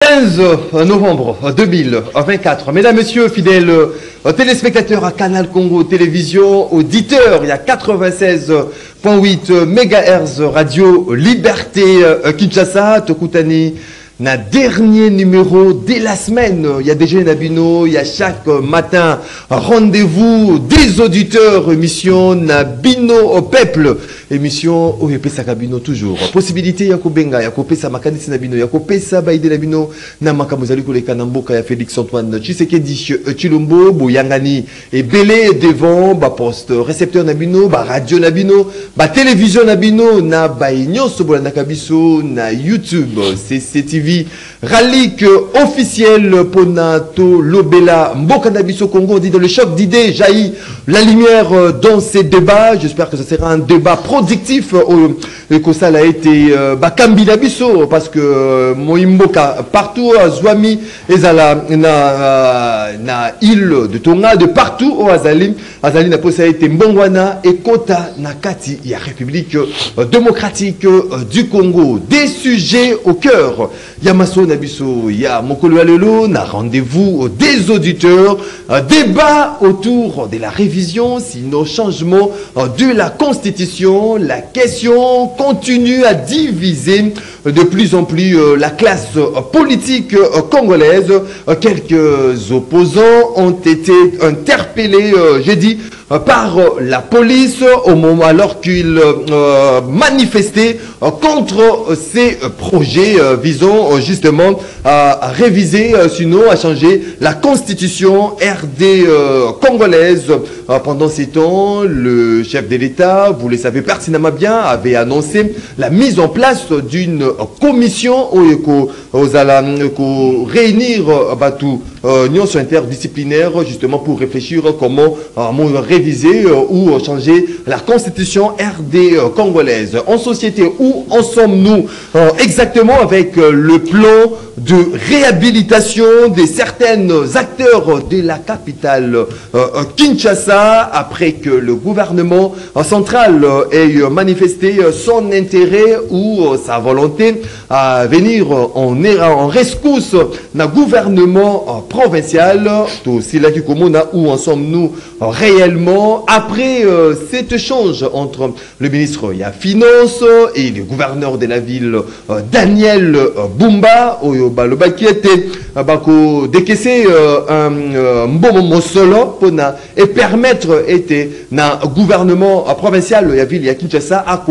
15 novembre 2024. Mesdames, Messieurs, fidèles téléspectateurs à Canal Congo Télévision, auditeurs, il y a 96.8 MHz Radio Liberté Kinshasa, Tokutani. Na dernier numéro de la semaine, il y a déjà Nabino, il y a chaque matin rendez-vous des auditeurs, émission Nabino au peuple, émission OEP Sakabino toujours. Possibilité Yakobenga, Yakopesa Makanisi Nabino, Yakopesa Baïde Nabino, Namakamuzali Koleka Namboka, ya Félix Antoine Tshisekedi Chilombo, Bouyangani et Belé devant, ba poste récepteur Nabino, ba radio Nabino, ba télévision Nabino, na Baïnyo Sobola Kabiso, na YouTube, CCTV. Ralik officiel Ponato Lobela Mboka Nabiso Congo dit dans le choc d'idées jaillit la lumière dans ces débats. J'espère que ce sera un débat productif et que ça a été Bakambi Nabiso parce que Moimboka partout à Zwami ezala na île de Tonga de partout au Azali na posa été Mbongwana et Kota Nakati ya République démocratique du Congo. Des sujets au cœur. Yamaso Nabiso, ya Mokolo Alelo, na rendez-vous des auditeurs, débat autour de la révision, sinon changement de la Constitution. La question continue à diviser de plus en plus la classe politique congolaise. Quelques opposants ont été interpellés jeudi par la police au moment alors qu'ils manifestaient contre ces projets visant justement à réviser, sinon à changer la constitution RD congolaise. Pendant ces temps, le chef de l'État, vous le savez pertinemment bien, avait annoncé la mise en place d'une commission aux réunir union interdisciplinaire justement pour réfléchir comment réviser ou changer la constitution RD congolaise. En société, où en sommes-nous exactement avec le plan de réhabilitation de certains acteurs de la capitale Kinshasa après que le gouvernement central ait manifesté son intérêt ou sa volonté à venir en rescousse d'un gouvernement provincial. Tout cela qui commune, où en sommes-nous réellement après cet échange entre le ministre des Finances et le gouverneur de la ville Daniel Bumba Baloba qui était décaisser un bon moment solo et permettre était un gouvernement provincial la ville de Kinshasa à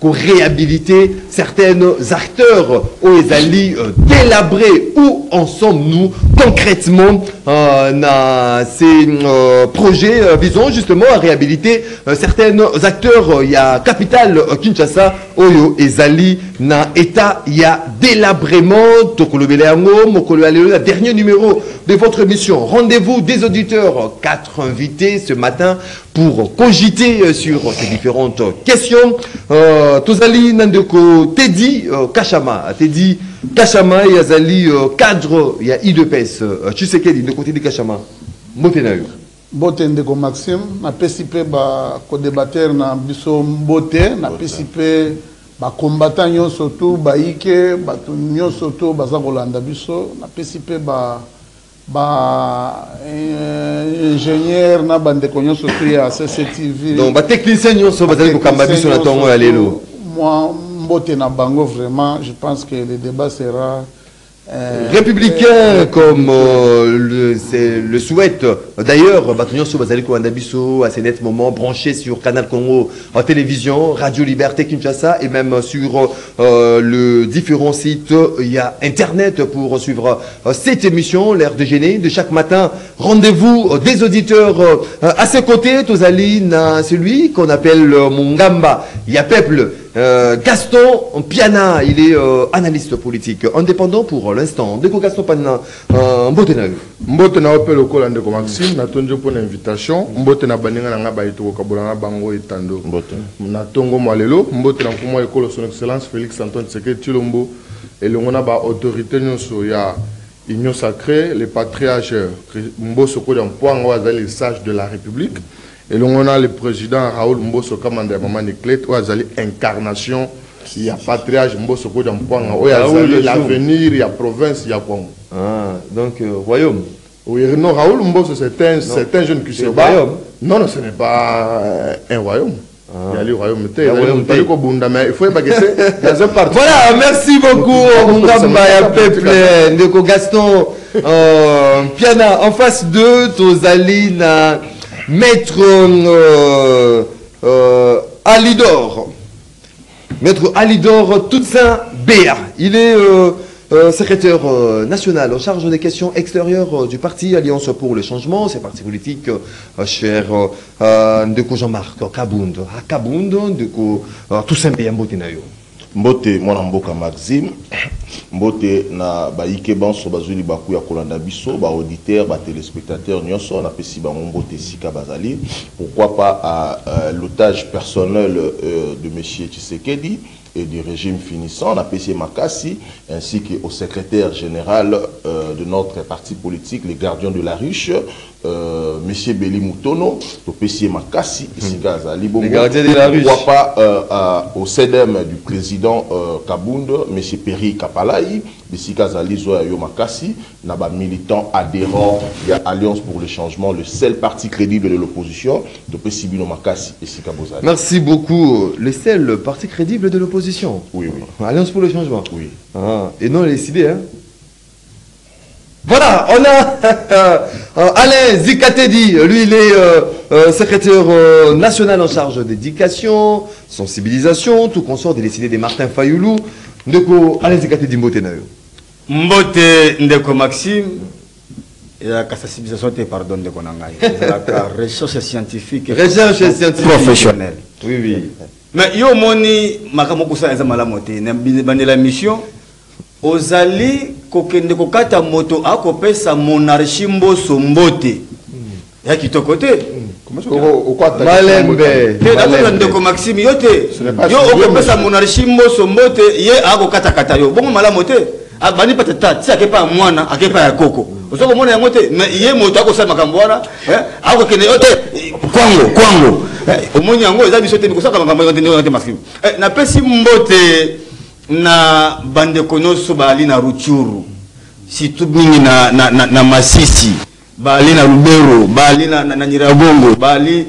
réhabiliter certains acteurs aux alliés délabrés. Où en sommes-nous concrètement dans ces projets visant justement à réhabiliter certains acteurs? Il y a capitale Kinshasa Oyo Ezali na état il y a délabrement. Le dernier numéro de votre émission. Rendez-vous des auditeurs. 4 invités ce matin pour cogiter sur ces différentes questions. Tozali Nandeko Teddy Kachama. Teddy Kachama et Azali cadre, il y a IDPS. Tshisekedi de côté de Kachama. Motenayo. Bote ndeko Maxime, na PCP ba co-débatteur na biso Mbote, na PCP ba combattant nyonso tout ba ike, ba nyonso tout baza kolanda biso, na PCP ba ingénieur na bandeko nyonso tout ya CCTV. Donc ba technicien nyonso bazali kokamba biso na tongo ya lelo. Moi Mbote na bango vraiment, je pense que le débat sera républicain comme le souhaite d'ailleurs Batunion Sobazali Andabiso à ces nets moments branchés sur Canal Congo en télévision, Radio Liberté Kinshasa et même sur le différents sites. Il y a internet pour suivre cette émission, l'air de gêner de chaque matin. Rendez-vous des auditeurs à ses côtés. Tozali na celui qu'on appelle Mungamba. Il y a peuple. Gaston Piana, il est analyste politique indépendant pour l'instant. Deko Gaston Piana, Mbotena. Mbotena appelle au col de Maxime, Natonjo pour l'invitation. Mbotena Baninga Naba et Tokabolana Bango et Tando. Natongo Malelo, Mbotena pour moi, école son excellence Félix Antoine Tshisekedi Tshilombo et le Monaba autorité Nyonso ya Union sacrée, les patriarches Mboso Kodampoang, les sages de la République. Et l'on a le président Raoul Mboso Kamanda Maman Neklet, ou Azali incarnation il y a patriarche Mbosso Kodjampoanga, il y a l'avenir, il y a province, il y a Congo. Ah, donc royaume. Oui, non, Raoul Mbosso, c'est un jeune qui se bat. Royaume. Non, ce n'est pas un royaume. Il y a le royaume. Il faut y dans un parti. Voilà, merci beaucoup, Mungamba Peuple, Ndeko Gaston, Piana, en face de Tozalina, Maître Alidor. Maître Alidor Toutsin Béa. Il est secrétaire national en charge des questions extérieures du parti Alliance pour le Changement. C'est parti politique, cher Ndeko Jean-Marc Kabound. Kabound, Ndeko Toutsin Béa Mbotenayo. Mbote mwana mboka Maxime mbote na baike banso bazuli baku ya kolanda biso ba auditeur ba téléspectateur nyonso na pesi ba mbote sika bazali pourquoi pas à l'otage personnel de monsieur Tshisekedi et du régime finissant, on a PC Makassi, ainsi qu'au secrétaire général de notre parti politique, les gardiens de la ruche, monsieur Béli Moutono, au PC Makassi, les gardiens de la ruche. Pourquoi pas au CEDEM du président Kabound, monsieur Perry Kapalaï, ici Kazali Zoyayo Makassi, naba militant adhérent de l'Alliance pour le Changement, le seul parti crédible de l'opposition, de PC Bino Makassi, ici Kabozali. Merci beaucoup. Le seul parti crédible de l'opposition. Oui, oui. Alliance pour le Changement. Oui. Ah, et non les idées, hein. Voilà, on a Alain Zikatedi, lui il est secrétaire national en charge d'éducation, sensibilisation, tout consort de décider de Martin Fayoulou. Ndeko Alain Zikatedi Mbotenayo. Mbote Ndeko Maxime, et la sensibilisation, pardon, de Konangaï. La recherche scientifique professionnelle. Oui, oui. Mais yo moni makamokusa eza malamote na bandela mission ozali kokende kokata moto akopesa monarchie Mbosso Mbote ya kitokote Malembe te Ndeko Maxime yote yo okopesa monarchie Mbosso Mbote ye akokata kata yo bongo malamote abani patata ti akepa mwana akepa ya koko osoko mona yango te mais ye moto akosala makambo wana akokende yote kwango omoni yango eza biso te mikosaka makambo yote Maxime na pesi mbote na bandeko nyonso bali na Rutshuru surtout mingi na Masisi bali na Lubero bali na Nyiragongo bali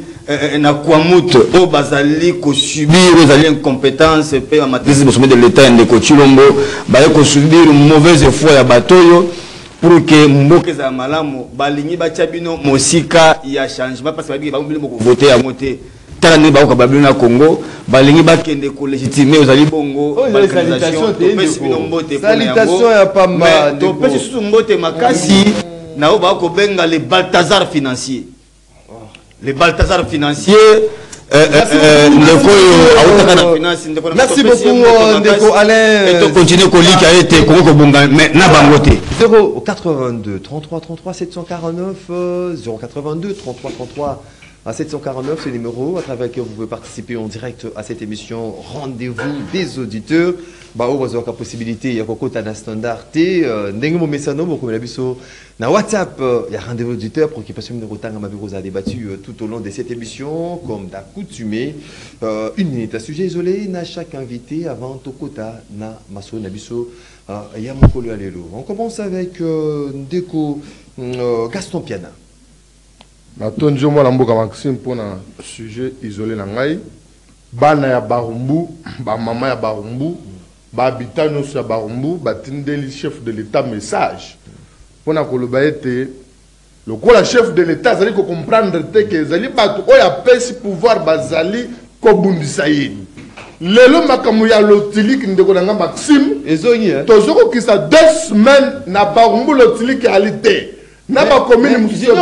na Kwamuto o bazali ko subir ozali incompétence pe en maîtrise de l'état Ndeko Tshilombo bali ko subir mauvaise foi ya batoyo pour que mboke za malamu balingi batia bino mosika ya changement parce que babi ba mbili ko voter yango te tala ne ba ko babino na Congo balingi bakende ko légitimer ozali bongo salutation ya pamba to pesi susu mbote makasi na o ba ko benga les Balthazar financiers les Balthazar financiers merci beaucoup Ndeko Alain et to continuer ko lika ete ko bonga mais na bangote 082 33 33 749 082 33 33 à 749, c'est le numéro à travers lequel vous pouvez participer en direct à cette émission Rendez-vous des auditeurs. Bah, vous avez la possibilité, il y a un standard T, n'engagez message comme la biso na WhatsApp, il y a Rendez-vous auditeurs pour qui passe une rotang à ma bureau a débattu tout au long de cette émission comme d'accoutumé. Une minute à sujet isolé, na chaque invité avant Tokota na maso na biso ya mokolo alelo. On commence avec Ndeko Gaston Piana. Natonjo mwana mboka Maxime pour un sujet isolé na ngai bana ya Barumbu ba mama ya Barumbu ba habitants ya Barumbu batindeli chef de l'état message pour na koloba ete le ko chef de l'état zali ko comprendre te que zali batu oya pesi pouvoir bazali ko bundisa yini lelo makamu ya lotiliki ndeko na Maxime ezongi tozoko kisa 2 semaines na Barumbu lotiliki alite n'a pas commis une musique et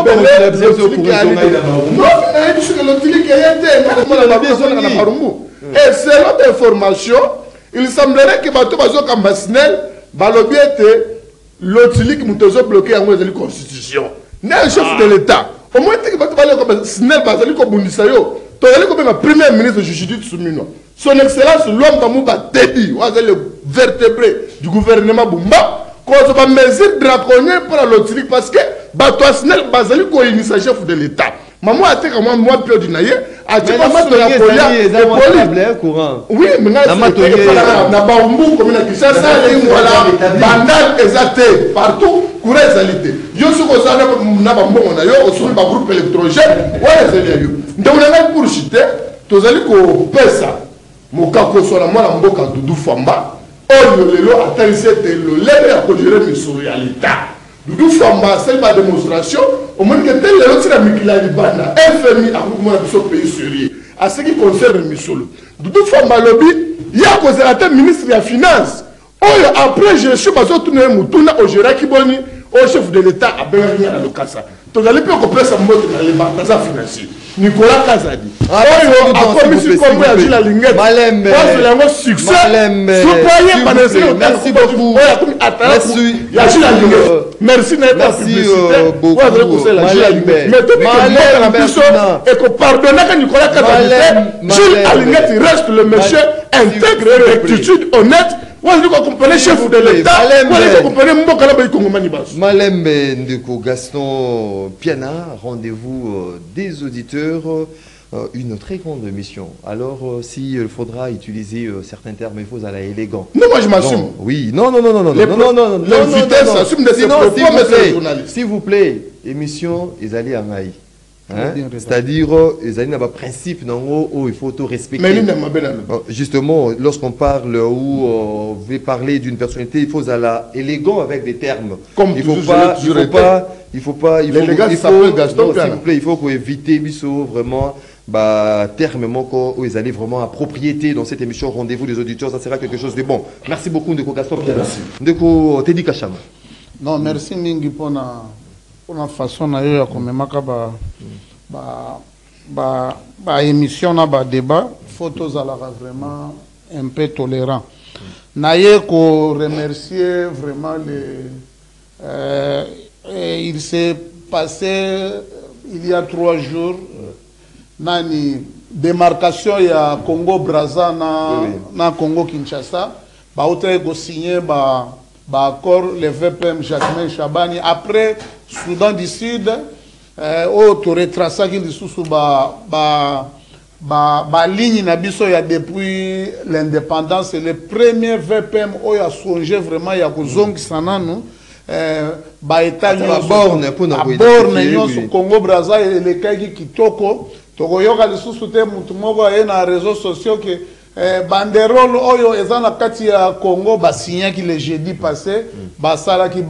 selon information, il semblerait que Bato Bazo Kambasnel, Balobi était l'autrique Moutozo bloqué en la constitution. N'est le chef de l'État. Au moins, que Bato Kambasnel, Bazali Kobunisayo, tu as comme le premier ministre de Judith Soumino. Son excellence, l'homme Bamouba Tebi, le vertébré du gouvernement Bumba. Qu'on va mesure draconienne pour l'autrique parce que Bato Asnel Bazali ko initié chef de l'État. Maman a été comme moi Pio Dinaye atika mato ya kolia courant. Oui, mais na baumbu comme na Kinshasa voilà bandal exacté partout courant ezalité. Yo soko ça na bambongo na yo osuri ba groupe électrogène wala c'est yo. Donc on a pour chiter tozali ko pesa mokako so na mwana mboka Dudu Famba oyo lelo atarisete le lebe ya ko gérer misoro ya l'état. Dudu Famba c'est ma démonstration au moins que tel lelo tira mikila libanda FMI a beaucoup de ce pays sérieux à ce qui concerne misolo. Dudu Famba lobby ya ko ministre ya finance oyo après je suis pas autour de mutuna au gérer ki boni au chef de l'état a bien rien à l'okasa. Tozali pe ko pesa mbote na le bataza financier. Nicolas Kazadi. Oyo a commis comme ya la lingette. Malembe. Parce que succès. Malembe. Merci beaucoup. Merci. Ya la lingette. Merci n'est pas publicité. Malembe. Mais tout Malembe et que pardonner que Nicolas Kazadi. Gilles Alingette reste le monsieur intègre et rectitude honnête. Vous comprenez chef de l'État. Vous comprenez Mboka la Baïkongo Manibas. Malembe Ndeko Gaston Piana, rendez-vous des auditeurs, une très grande mission. Alors, s'il faudra utiliser certains termes, il faut aller élégant. Non, moi je m'assume. Oui, non. L'invité s'assume de ses propos, mais c'est le journaliste. S'il vous plaît, émission, ils allaient en aïe. Hein? C'est-à-dire, ils ont un principe où il faut tout respecter. Justement, lorsqu'on parle ou on veut parler d'une personnalité, il faut aller élégant avec des termes. Comme il faut éviter vraiment termes où ils allaient vraiment à propriété dans cette émission Rendez-vous des auditeurs. Ça sera quelque chose de bon. Merci beaucoup Ndeko Gaston. Ndeko Teddy Kachama. Non, merci mingi pour la façon d'ailleurs comme ba émission na ba débat photos à la vraiment un peu tolérant. Naye ko remercier vraiment il s'est passé il y a 3 jours nani démarcation ya Congo Brazza na Congo Kinshasa ba autre ko signé ba accord le VPM Jacquemain Chabani après Soudan du Sud tu retraças qui sous ligne na biso ya depuis l'indépendance le premier VPM o ya songé vraiment ya kozongisa nanu état borne nyonso Congo Brazza elekaki kitoko tokoyoka lisusu te mutu moko aye na réseaux sociaux que banderole oyo eza na kati ya Congo basignaki le jeudi passé basalaki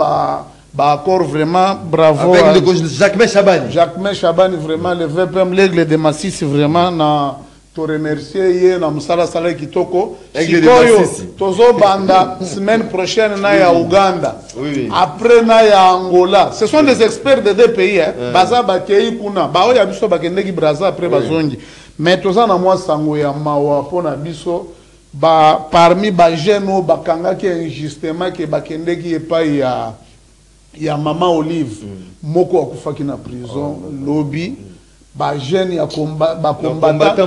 accord vraiment bravo avec Jacquemain Chabani. Jacquemain Chabani vraiment le VPM l'aigle de Massissi vraiment na to remercier ye na musala sala kitoko sikoyo tozo banda semaine prochaine na ya Uganda après na ya Angola. Ce sont des experts de 2 pays baza bakei kuna bao ya biso bakendeki Brazza après bazongi mais toza na mwa sango ya mawa pona biso parmi ba jeune bakangaki injustement ke bakendeki epai ya Mama Olive moko akufaki na prison lobby ba jeune ya combattant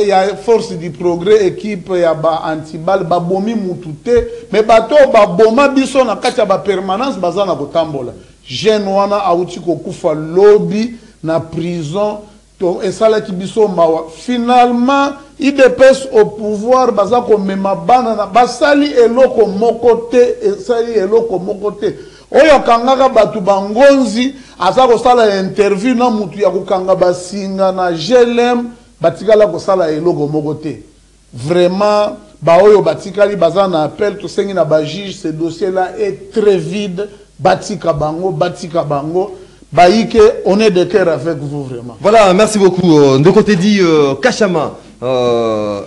ya force du progrès équipe ya ba antibal ba bomi mutute mais bato ba boma biso na kati ya ba permanence baza na kotambola jeune wana auti kokufa lobby na prison to esala ki biso mawa finalement il dépêche au pouvoir baza ko mema bana na basali eloko mokote esali eloko mokote oyo kangaka batu bangonzi aza kosala interview na mutu ya kokanga basinga na GLM batikala kosala eloko moko te vraiment oyo batikali baza na appel to sengi na ba juge ce dossier là est très vide batika bango baïke on est de cœur avec vous vraiment. Voilà, merci beaucoup Ndeko Teddy Kachama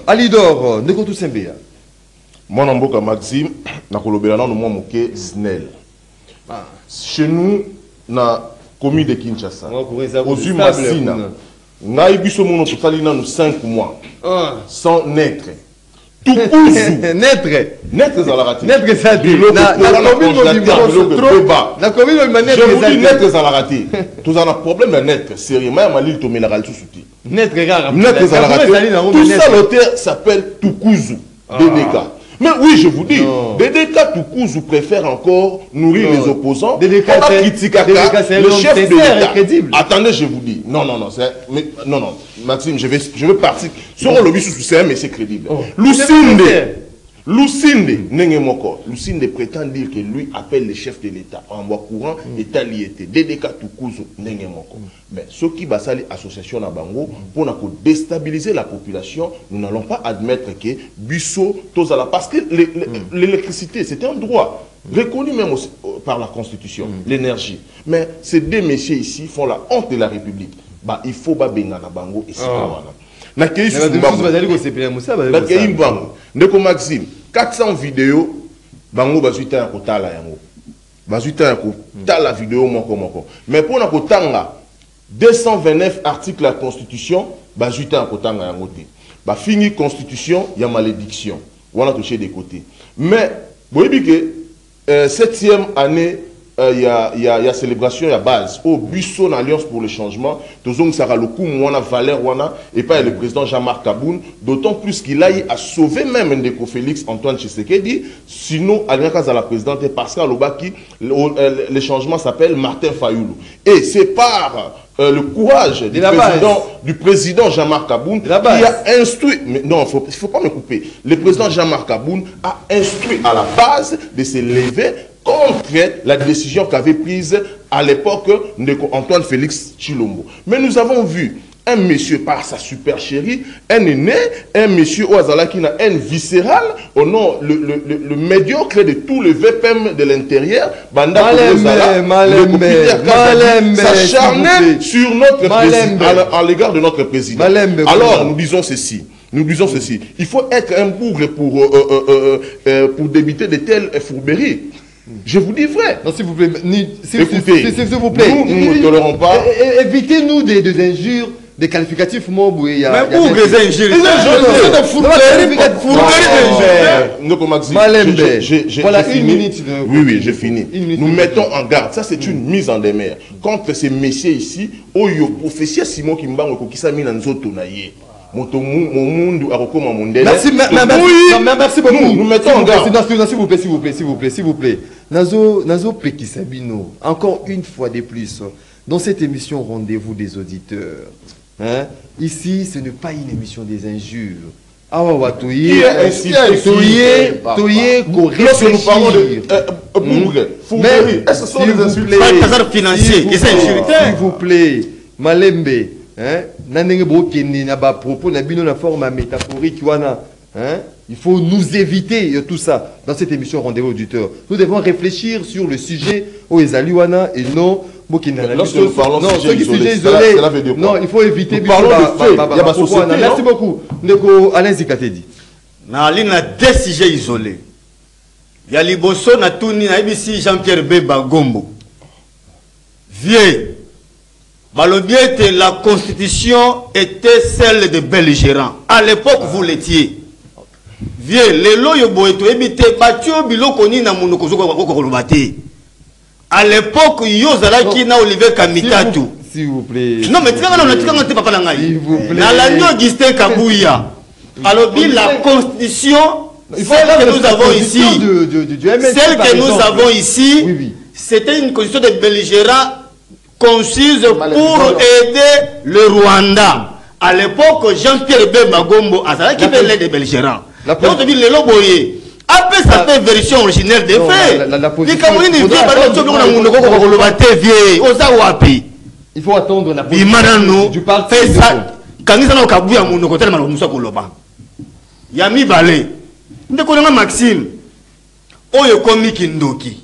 Alidor Ndeko Toussembea. Mon mboka Maxime na kolobela na mo moké Snell. Chez nous, na commune de Kinshasa, aux Umasina, na ibiso mono totali na 5 mois, sans naître. Tout cousu. Naître à la ratine. Naître ça dit. La commune de naître à la ratine. Tout ça, un problème de naître. Sérieusement, Malil to minéral sous souti. Naître à la ratine. Tout ça, l'auteur s'appelle Tukuzu. BDK. Mais oui, je vous dis, DDK Toukouzou préfère encore nourrir les opposants. DDK, le chef de l'État. Crédible. Attendez, je vous dis. Non, Maxime, je veux partir. Sur le lobby, c'est un monsieur crédible. Lucinde prétend dire que lui appelle le chef de l'État en voie courant État liété. DDK Toukouzou Nengemoko. Mais ce qui va salir association à Bango pour déstabiliser la population, nous n'allons pas admettre que Busso Tozala, parce que l'électricité c'est un droit reconnu même aussi par la Constitution, l'énergie. Mais ces deux messieurs ici font la honte de la République. Bah, il faut pas Bengana Bango et Ndeko Maxime, 400 vidéos, Bango bazuita ya kotala yango. Bazuita ya kotala vidéo moko. Mais pour na kotanga 229 articles de la Constitution, bazuita ya kotanga yango te. Ba fini Constitution, il y a malédiction. On a touché des côtés. Mais vous voyez que 7e année il y a célébration, il y a base. Au Buisson Alliance pour le changement, Tozong Saralokou, Mouana Valère Wana, et pas le président Jean-Marc Kaboun, d'autant plus qu'il a sauvé même Ndeko Félix Antoine Tshisekedi, sinon, à la présidente, parce qu'à l'Obaki, le changement s'appelle Martin Fayoulou. Et c'est par le courage du président Jean-Marc Kaboun qui a instruit, mais non, il ne faut pas me couper, le président Jean-Marc Kaboun a instruit à la base de se lever contre la décision qu'avait prise à l'époque Antoine Félix Tshilombo. Mais nous avons vu un monsieur par sa super chérie, un aîné, un monsieur Oazala qui a un viscéral, au nom le médiocre de tout le VPM de l'intérieur, s'acharner sur notre président, à l'égard de notre président. Alors nous disons ceci. Il faut être un bougre pour débiter de telles fourberies. Je vous dis vrai. Non, s'il vous plaît. Écoutez, s'il vous plaît. Nous ne tolérons pas. Évitez-nous des injures, des qualificatifs. Mais pour les injures. Voilà, une minute. Oui, j'ai fini. Nous mettons en garde. Ça, c'est une mise en demeure contre ces messieurs ici. Oyo, professeur Simon Kimbango, qui s'est mis dans notre tonaïe. Merci beaucoup. Nous mettons en garde. S'il vous plaît. Nazo Pekisabino, encore une fois de plus, dans cette émission Rendez-vous des auditeurs. Hein? Ici, ce n'est pas une émission des injures. Lorsque nous parlons de fourberie, est-ce que ce sont des insultes? S'il vous plaît, Malembe. Il faut nous éviter tout ça dans cette émission Rendez-vous auditeurs. Nous devons réfléchir sur le sujet au Ezaliwana et non lorsque nous parlons de sujet isolé, cela veut dire quoi? Non, il faut éviter. Nous parlons de fait. Il y a ma société. Merci beaucoup. Alain Zikatedi. Na deux sujets isolés. Il y a Liboso na Touni na IBC Jean-Pierre Bemba Gombo. Vieux. Balobiete, la constitution était celle des belligérants. À l'époque, vous l'étiez. Vieux, les loyaux boeto ebite batio biloko ni na monoko kolobate. À l'époque, Yozalaki na Olivier Kamitatu. S'il vous plaît. Non, mais tu n'as pas la s'il vous plaît. Na l'agneau Augustin Kabouya. Alors, la constitution, celle que nous avons ici, c'était une constitution de belligérants concise pour aider le Rwanda. À l'époque, Jean-Pierre Bemba Gombo a qui veut l'aider des belligérants. Donc, tu dis le loboye. Après, ça fait version originelle des faits. Il faut attendre la position du parti. Quand ils sont au Kabouya, mon côté, Yami Balé. Nous connaissons Maxime. Oyo komi Kindoki.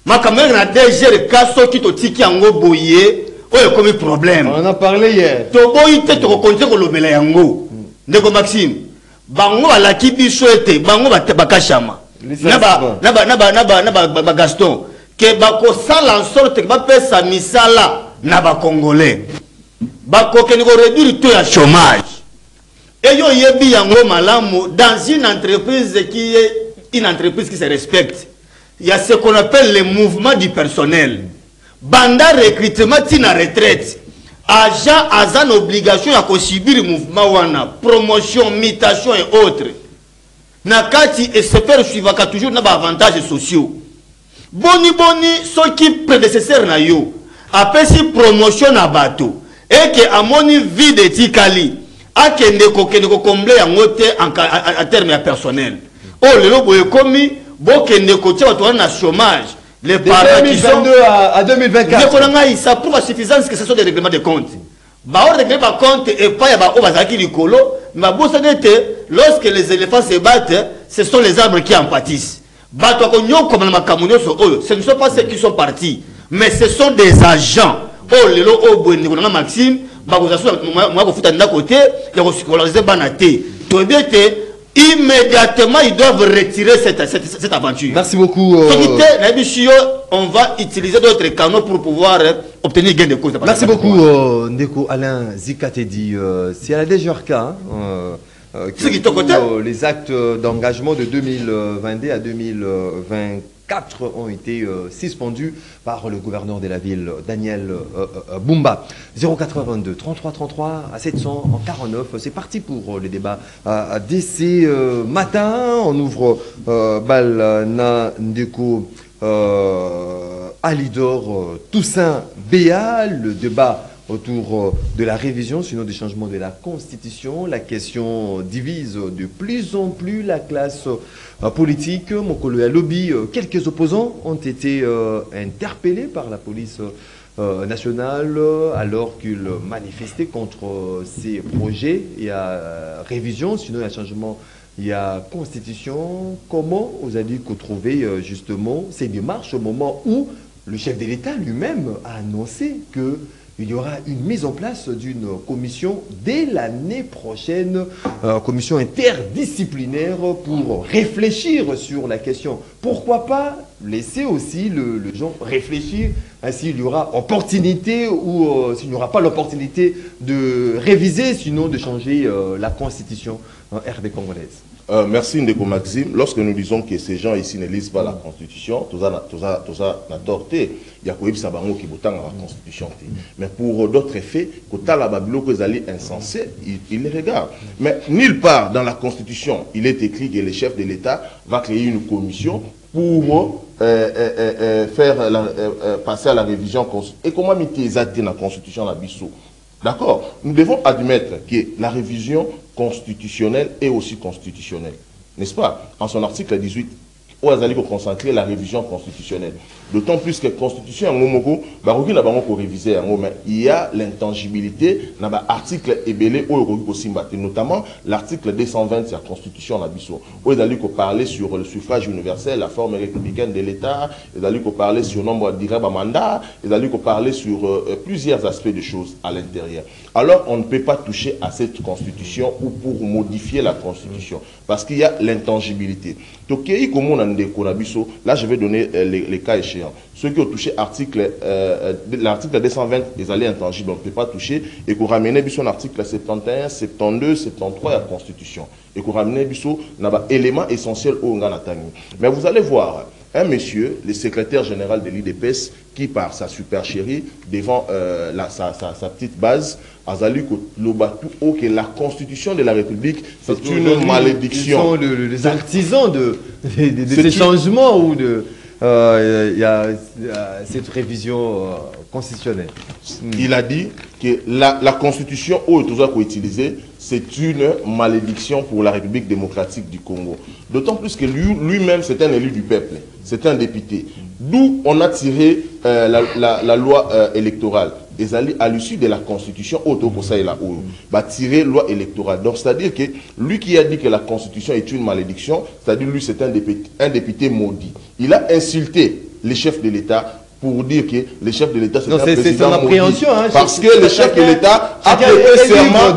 Ma caméra na DG le casso qui te tiki yango boye. Oyo komi problème. On en a parlé hier. To boyi te to konte ko lobela yango. Ndeko Maxime. Bango ala kibiso ete bango bakashama. Naba Gaston ke bako sala en sorte que ba pesa misala na ba congolais. Bako ke ni ko réduire taux ya chômage. Et yo yebi yango malamu dans une entreprise qui est une entreprise qui se respecte. Il y a ce qu'on appelle le mouvement du personnel. Banda recrutement tina retraite. Agent a une obligation à subir le mouvement wana, promotion, mutation et autres. Nakati et se faire suivre toujours na avantages sociaux. Boni ceux qui prédécesseurs na yo apesi promotion na bateau et que amoni vie de tikali akende ko combler yango te en termes personnel. Oh le lobo ekomi bokende ko tia bato na chômage. Les parents qui sont à 2024. Ça prouve à suffisance que ce sont des règlements de compte. Bah on règle pas compte et pas y a ba obazaki likolo, mais bon ça n'était lorsque les éléphants se battent, ce sont les arbres qui en pâtissent. Bato konyo comme na kamunyo so oyo, ce ne sont pas ceux qui sont partis, mais ce sont des agents. Oh lelo o bwende ko na Maxime, ba ko zaso moi ko futa nda côté, ya ko scolariser banaté. To biete immédiatement ils doivent retirer cette aventure. Merci beaucoup. On va utiliser d'autres canaux pour pouvoir obtenir gain de cause. Merci beaucoup Ndeko Alain Zikatedi. C'est à la DGRK les actes d'engagement de 2022 à 2024 ont été suspendus par le gouverneur de la ville, Daniel Bumba. 082 33 33 à 749. C'est parti pour le débat. Dès ce matin, on ouvre Balna Ndeko Alidor Toussaint Béa, le débat autour de la révision, sinon du changement de la Constitution. La question divise de plus en plus la classe politique. Mokolo ya lobby, quelques opposants ont été interpellés par la police nationale alors qu'ils manifestaient contre ces projets. Il y a révision, sinon il y a changement. Il y a constitution. Comment vous allez trouver justement ces démarches au moment où le chef de l'État lui-même a annoncé qu'il y aura une mise en place d'une commission dès l'année prochaine, commission interdisciplinaire pour réfléchir sur la question. Pourquoi pas laisser aussi le gens réfléchir, s'il y aura opportunité ou s'il n'y aura pas l'opportunité de réviser, sinon de changer la constitution RD congolaise. Merci Ndeko Maxime. Lorsque nous disons que ces gens ici ne lisent pas la Constitution, tout ça n'a torté. Il y a qui la Constitution. Mais pour d'autres faits, quand la Babylone est insensé, il les regarde. Mais nulle part dans la Constitution, il est écrit que le chef de l'État va créer une commission pour passer à la révision constitutionnelle. Et comment mettre la Constitution à Bissau? D'accord. Nous devons admettre que la révision constitutionnelle est aussi constitutionnelle. N'est-ce pas? En son article 18, où vous allez concentrer la révision constitutionnelle. D'autant plus que la Constitution, il y a l'intangibilité dans l'article ébélé, notamment l'article 220 de la Constitution, où vous allez parler sur le suffrage universel, la forme républicaine de l'État, vous allez parler sur le nombre de mandats, vous allez parler sur plusieurs aspects de choses à l'intérieur. Alors, on ne peut pas toucher à cette Constitution ou pour modifier la Constitution, parce qu'il y a l'intangibilité. Là, je vais donner les cas échéants. Ceux qui ont touché l'article 220, ils allaient intangibles, on ne peut pas toucher. Et qu'on ramène son article 71, 72, 73 à la Constitution. Et qu'on ramène élément essentiel au Nganatani. Mais vous allez voir, un monsieur, le secrétaire général de l'IDPS, qui par sa supercherie, devant sa petite base, Azali Lobatu, que la Constitution de la République, c'est une malédiction. Ils sont les artisans de ces changements ou de... il y a cette révision constitutionnelle. Il a dit que la Constitution utilisée, c'est une malédiction pour la République démocratique du Congo. D'autant plus que lui-même, c'est un élu du peuple, c'est un député. D'où on a tiré la loi électorale. Et à l'issue de la Constitution, tiré loi électorale. Donc, c'est-à-dire que lui qui a dit que la Constitution est une malédiction, c'est-à-dire lui, c'est un député maudit. Il a insulté les chefs de l'État pour dire que le chef de l'État c'est un président maudit. Hein, parce que le chef de l'État a prêté serment,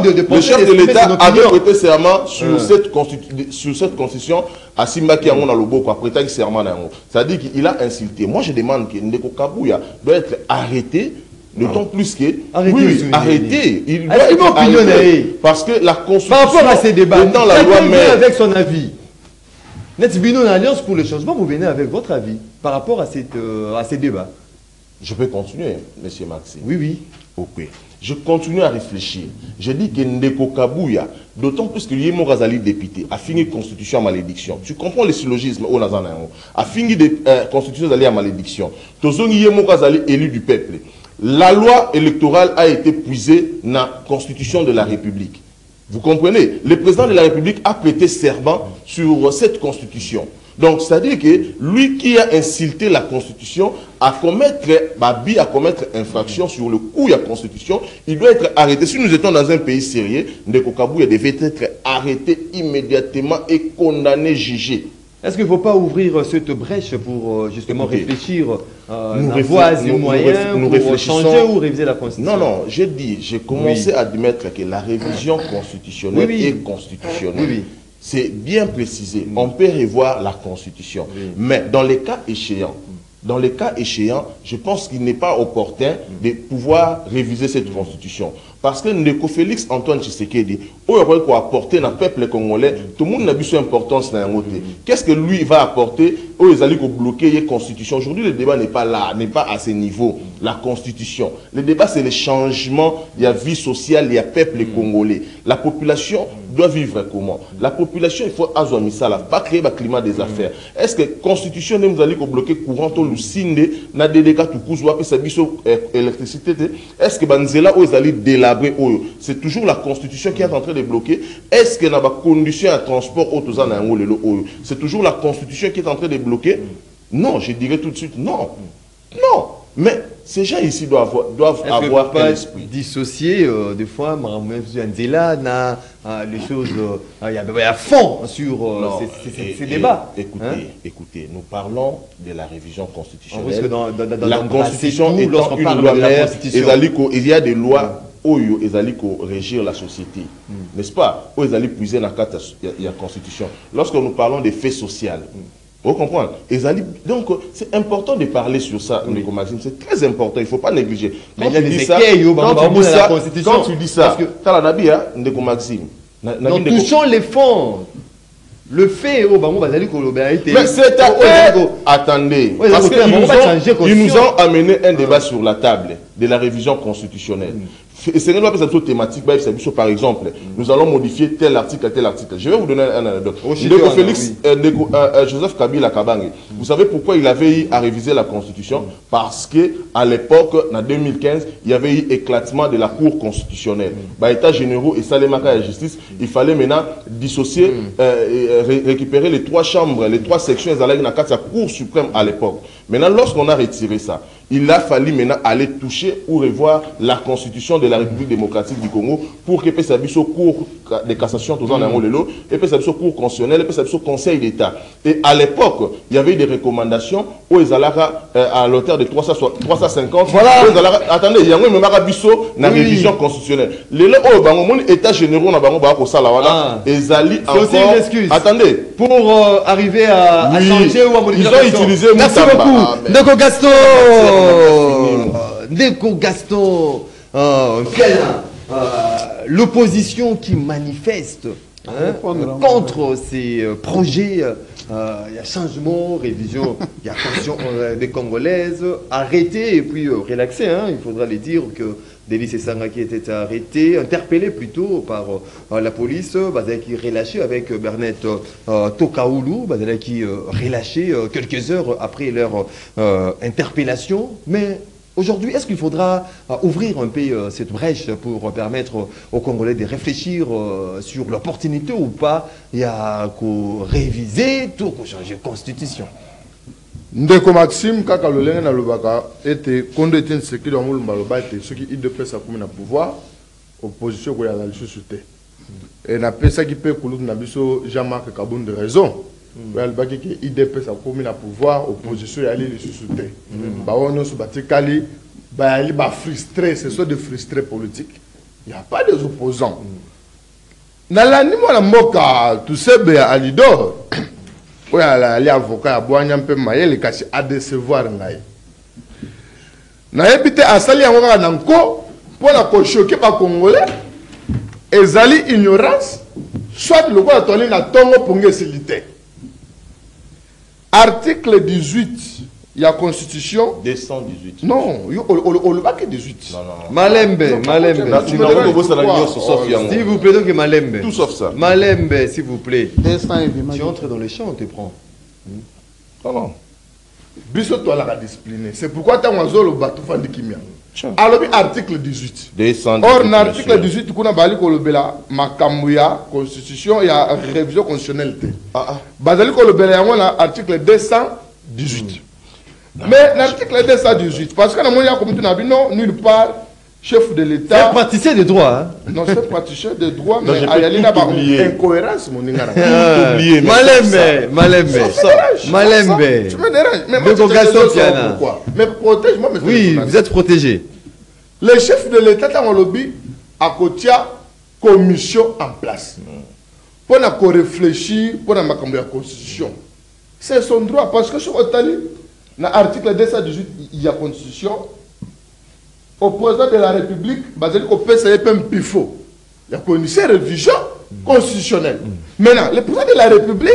le chef de l'État avait prêté serment sur cette constitution à Simbaki Amon Loboko, a prêté serment. C'est-à-dire qu'il a insulté. Moi je demande que Ndeko Kabouya doit être arrêté. D'autant plus que arrêté. Il doit être arrêté. Parce que la constitution par rapport à ces débats, dans la loi mère avec son avis. Netbino, l'Alliance pour le changement, vous venez avec votre avis par rapport à ces débats. Je peux continuer, M. Maxime. Oui, oui. Ok. Je continue à réfléchir. Je dis que Ndeko Kabouya, d'autant plus que Yemo Razali député, a fini constitution à malédiction. Tu comprends le syllogisme au Nazanayo. A fini de constitution à malédiction. Tozongi Yemo Razali élu du peuple. La loi électorale a été puisée dans la constitution de la République. Vous comprenez? Le président de la République a prêté serment sur cette constitution. Donc, c'est-à-dire que lui qui a insulté la Constitution à commettre infraction sur le coup de la Constitution, il doit être arrêté. Si nous étions dans un pays sérieux, Ndeko Kabouya devait être arrêté immédiatement et condamné, jugé. Est-ce qu'il ne faut pas ouvrir cette brèche pour justement réfléchir aux voies et moyens pour changer ou réviser la Constitution? Non, j'ai commencé à admettre que la révision constitutionnelle est constitutionnelle. C'est bien précisé. On peut revoir la Constitution. Mais dans les cas échéants, je pense qu'il n'est pas opportun de pouvoir réviser cette Constitution. Parce que Ndeko Félix Antoine Tshisekedi, il va apporter dans le peuple congolais, tout le monde n'a plus d'importance dans le. Qu'est-ce que lui va apporter? Ils allaient bloquer la Constitution. Aujourd'hui, le débat n'est pas là, n'est pas à ce niveau. La Constitution. Le débat, c'est le changement de la vie sociale, il y a peuple congolais. La population doit vivre comment? La population, il faut azouami ça, pas créer un climat des affaires. Est-ce que la Constitution, nous allons bloquer courant, le sinde, na délégat tout cousu, après ça, électricité? Est-ce que Banzela, ils allaient délabrer? C'est toujours la Constitution qui est en train de bloquer. Est-ce que dans les conditions de transport, c'est toujours la Constitution qui est en train de bloquer? Non, je dirais tout de suite non. Non. Mais ces gens ici doivent avoir un esprit. Dissocier, des fois, les choses, il y a fond sur ces débats. Écoutez, nous parlons de la révision constitutionnelle. La Constitution étant une loi mère, il y a des lois où ils allaient régir la société. N'est-ce pas? Où ils allaient puiser dans la Constitution. Lorsque nous parlons des faits sociaux, vous comprenez? Donc, c'est important de parler sur ça, c'est très important, il ne faut pas négliger. Quand tu dis ça, quand tu dis ça, nous touchons les fonds. Le fait, mais c'est attendez, parce qu'ils nous ont amené un débat sur la table de la révision constitutionnelle. C'est une loi thématique, par exemple, nous allons modifier tel article. Je vais vous donner un anecdote. Joseph Kabila Kabange, vous savez pourquoi il avait eu à réviser la Constitution? Parce qu'à l'époque, en 2015, il y avait eu éclatement de la Cour constitutionnelle. États généraux et Salemaka et justice, il fallait maintenant dissocier, récupérer les trois chambres, les trois sections de la Cour suprême à l'époque. Maintenant, lorsqu'on a retiré ça, il a fallu maintenant aller toucher ou revoir la Constitution de la République démocratique du Congo pour que ça puisse au cours de cassation, tout en un et puis ça puisse au cours constitutionnel, et puis ça puisse au Conseil d'État. Et à l'époque, il y avait des recommandations où ils allaient à l'auteur de 350. Voilà. Attendez, il y a même la révision constitutionnelle. Les États généraux na bango ba ko sala wana ezali encore. C'est une excuse. Attendez, pour arriver à changer ou à modifier. Ils ont utilisé. Merci beaucoup. Ndeko Gaston. Ndeko Gaston. L'opposition qui manifeste contre ces projets. Il y a changement, révision, il y a attention des Congolaises, arrêter et puis relaxer. Il faudra les dire que Denis Sangaki était arrêté, interpellé plutôt par la police, qui est relâché avec Bernette Tokaoulou, qui est relâché quelques heures après leur interpellation. Mais aujourd'hui, est-ce qu'il faudra ouvrir un peu cette brèche pour permettre aux Congolais de réfléchir sur l'opportunité ou pas? Il y a qu'à réviser, tout, qu'à changer la constitution. Ndeko Maxime, kaka lolenge na lobaka était condamné de ce qui dans le maloba était ce qui IDP sa commune à pouvoir opposition ko ya la société et na pesa qui peut kulu na biso Jean-Marc Kaboun de raison le baki qui IDP sa commune à pouvoir opposition ya les société ba wono so batikali ba ali ba frustré, ce sont des frustrés politiques, il y a pas des opposants na la ni mo na moka tu sais be Alidor. Oui, les avocats à boire un peu maïl kasi à décevoir ngai. Na ebité asali yango nanko pour la choquer par congolais. Ezali ignorance soit le quoi toni na tongo pour ngesilité. Article 18 il y a constitution 218. non on le va que 18 non Malembe. S'il vous plaît, donc Malembe. Tout sauf ça. Malembe, s'il vous plaît. 200 et demi. Tu entres dans les champs, on te prend. Non. biso to la discipliné c'est pourquoi tant oiseau le bateau fandi kimia alors article 18 or l'article 18 kuna bali ko lobela makambu ya constitution ya révision constitutionnelle bazali ko lobela yango na article 218 mais l'article 218 parce que na moni ya komité na bino nulle part chef de l'État. C'est praticien de droit. Hein? Non, c'est praticien de droit, mais il y a une incohérence, mon ingara. Oublié. Malembe. Tu me déranges. Mais moi, pourquoi? Mais protège-moi. Oui, vous êtes protégé. Le chef de l'État dans le lobby a côté commission en place. Pour réfléchir, pour la constitution. C'est son droit, parce que sur l'article 218, il y a constitution. Au président de la République, il y a un pifo. Il y a une révision constitutionnelle. Maintenant, le président de la République,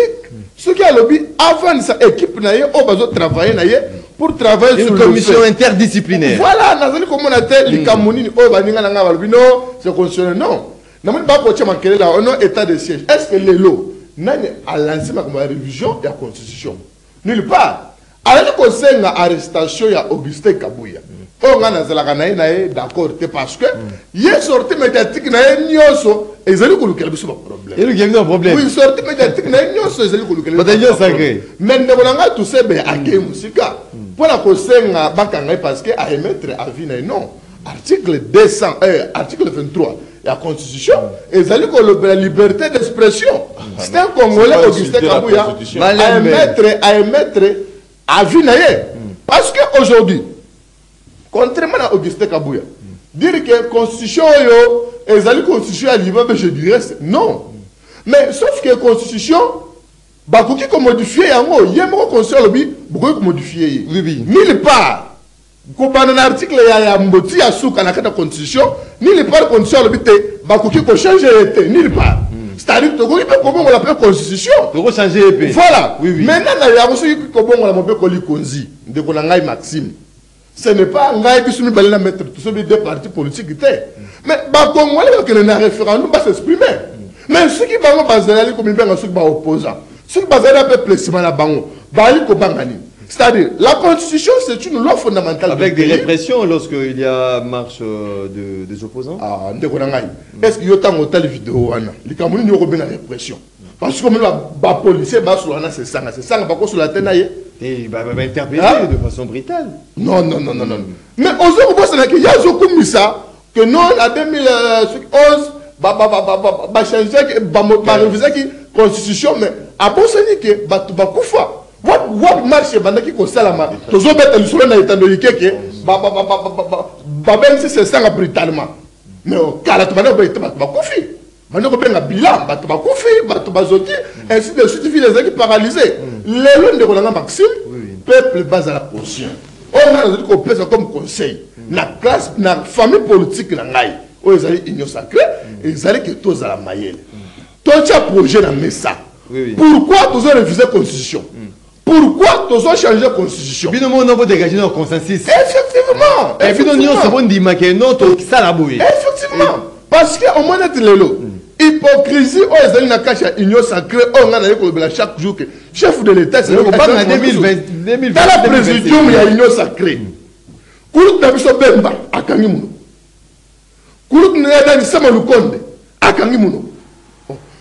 ce qui a lobby, avant sa équipe, il a travaillé pour travailler sur une commission interdisciplinaire. Voilà, comment on a dit, les Camerounais, c'est constitutionnel. Non. Nous n'avons pas un état de siège. Est-ce que les lots a lancé la révision de la constitution? Nulle part. Alors qu'on sait l'arrestation de Augustin Kabouya. On a d'accord parce que il est sorti médiatique na nyoso ezali kuluka biso ba problème. Et le gars a un problème. Oui, sorti médiatique na nyoso ezali kuluka. Bataillon sacré. Mais ndeko nanga tout sebe ake musika. Pour la kosenga bakanga parce que à émettre avis na non. Article 200 article 23 la constitution ezali ko la liberté d'expression. C'est un Congolais Augustin Kabouya à émettre avis na ye. Parce que aujourd'hui contrairement à Augustin Kabouya, dire que la constitution est la constitution à l'IVA, je dirais non. Mais sauf que la constitution, il faut modifier, il y a une constitution qui faut modifier. Nulle part, quand on a un article qui a modifié la constitution, nulle part la constitution qui faut changer, nulle part. C'est-à-dire que comment on l'appelle constitution. Voilà. Maintenant, il y a aussi comment on l'appelle constitution. De Maxime. Ce n'est pas un gars qui se met à mettre tous ces deux partis politiques. Mais quand on a un référendum, on va s'exprimer. Mais ceux qui vont baser comme ils vont ceux qui vont opposants, ceux qui vont baser un peu plus la bango, c'est-à-dire la constitution c'est une loi fondamentale. Avec des répressions lorsqu'il y a marche des opposants. Ah, est-ce qu'il y a autant de vidéos les Camerounais n'ont pas de répression. Parce que les policiers c'est ça, sur la tête. Et interpellé de façon brutale. Non. Mais aux autres, il y a beaucoup ça que non, en 2011, changer, réviser la constitution, mais à bon sens que Bakoufa, what marche qui consalama, tous autres bêtes, nous sommes étant de que même si c'est ça brutalement. Mais au cas où on va Bakoufi. Maintenant, on a un bilan, ainsi de suite, les gens qui paralysés. Les lois de Roland Maxime, peuple base à la position. On a dit qu'on peut comme conseil. La classe, la famille politique, la ngaï. Ils allaient union sacrée, ils allaient que tous à la maille. Toi, tu as projet dans ça. Pourquoi tous ont refusé la constitution? Pourquoi tous ont changé la constitution? Binomo, on a dégagé notre consensus. Effectivement. Et puis, nous avons dit que notre salaboué. Effectivement. Parce qu'on m'a dit les lots. Hypocrisie, ils ont une union sacrée, on a chaque jour que chef de l'État, c'est le pas en 2020. Dans la présidium, il y a une union sacrée. Koulouk Nabiso Bemba, à Kangimouno. Koulouk Nadani Samalukonde, à Kangimouno.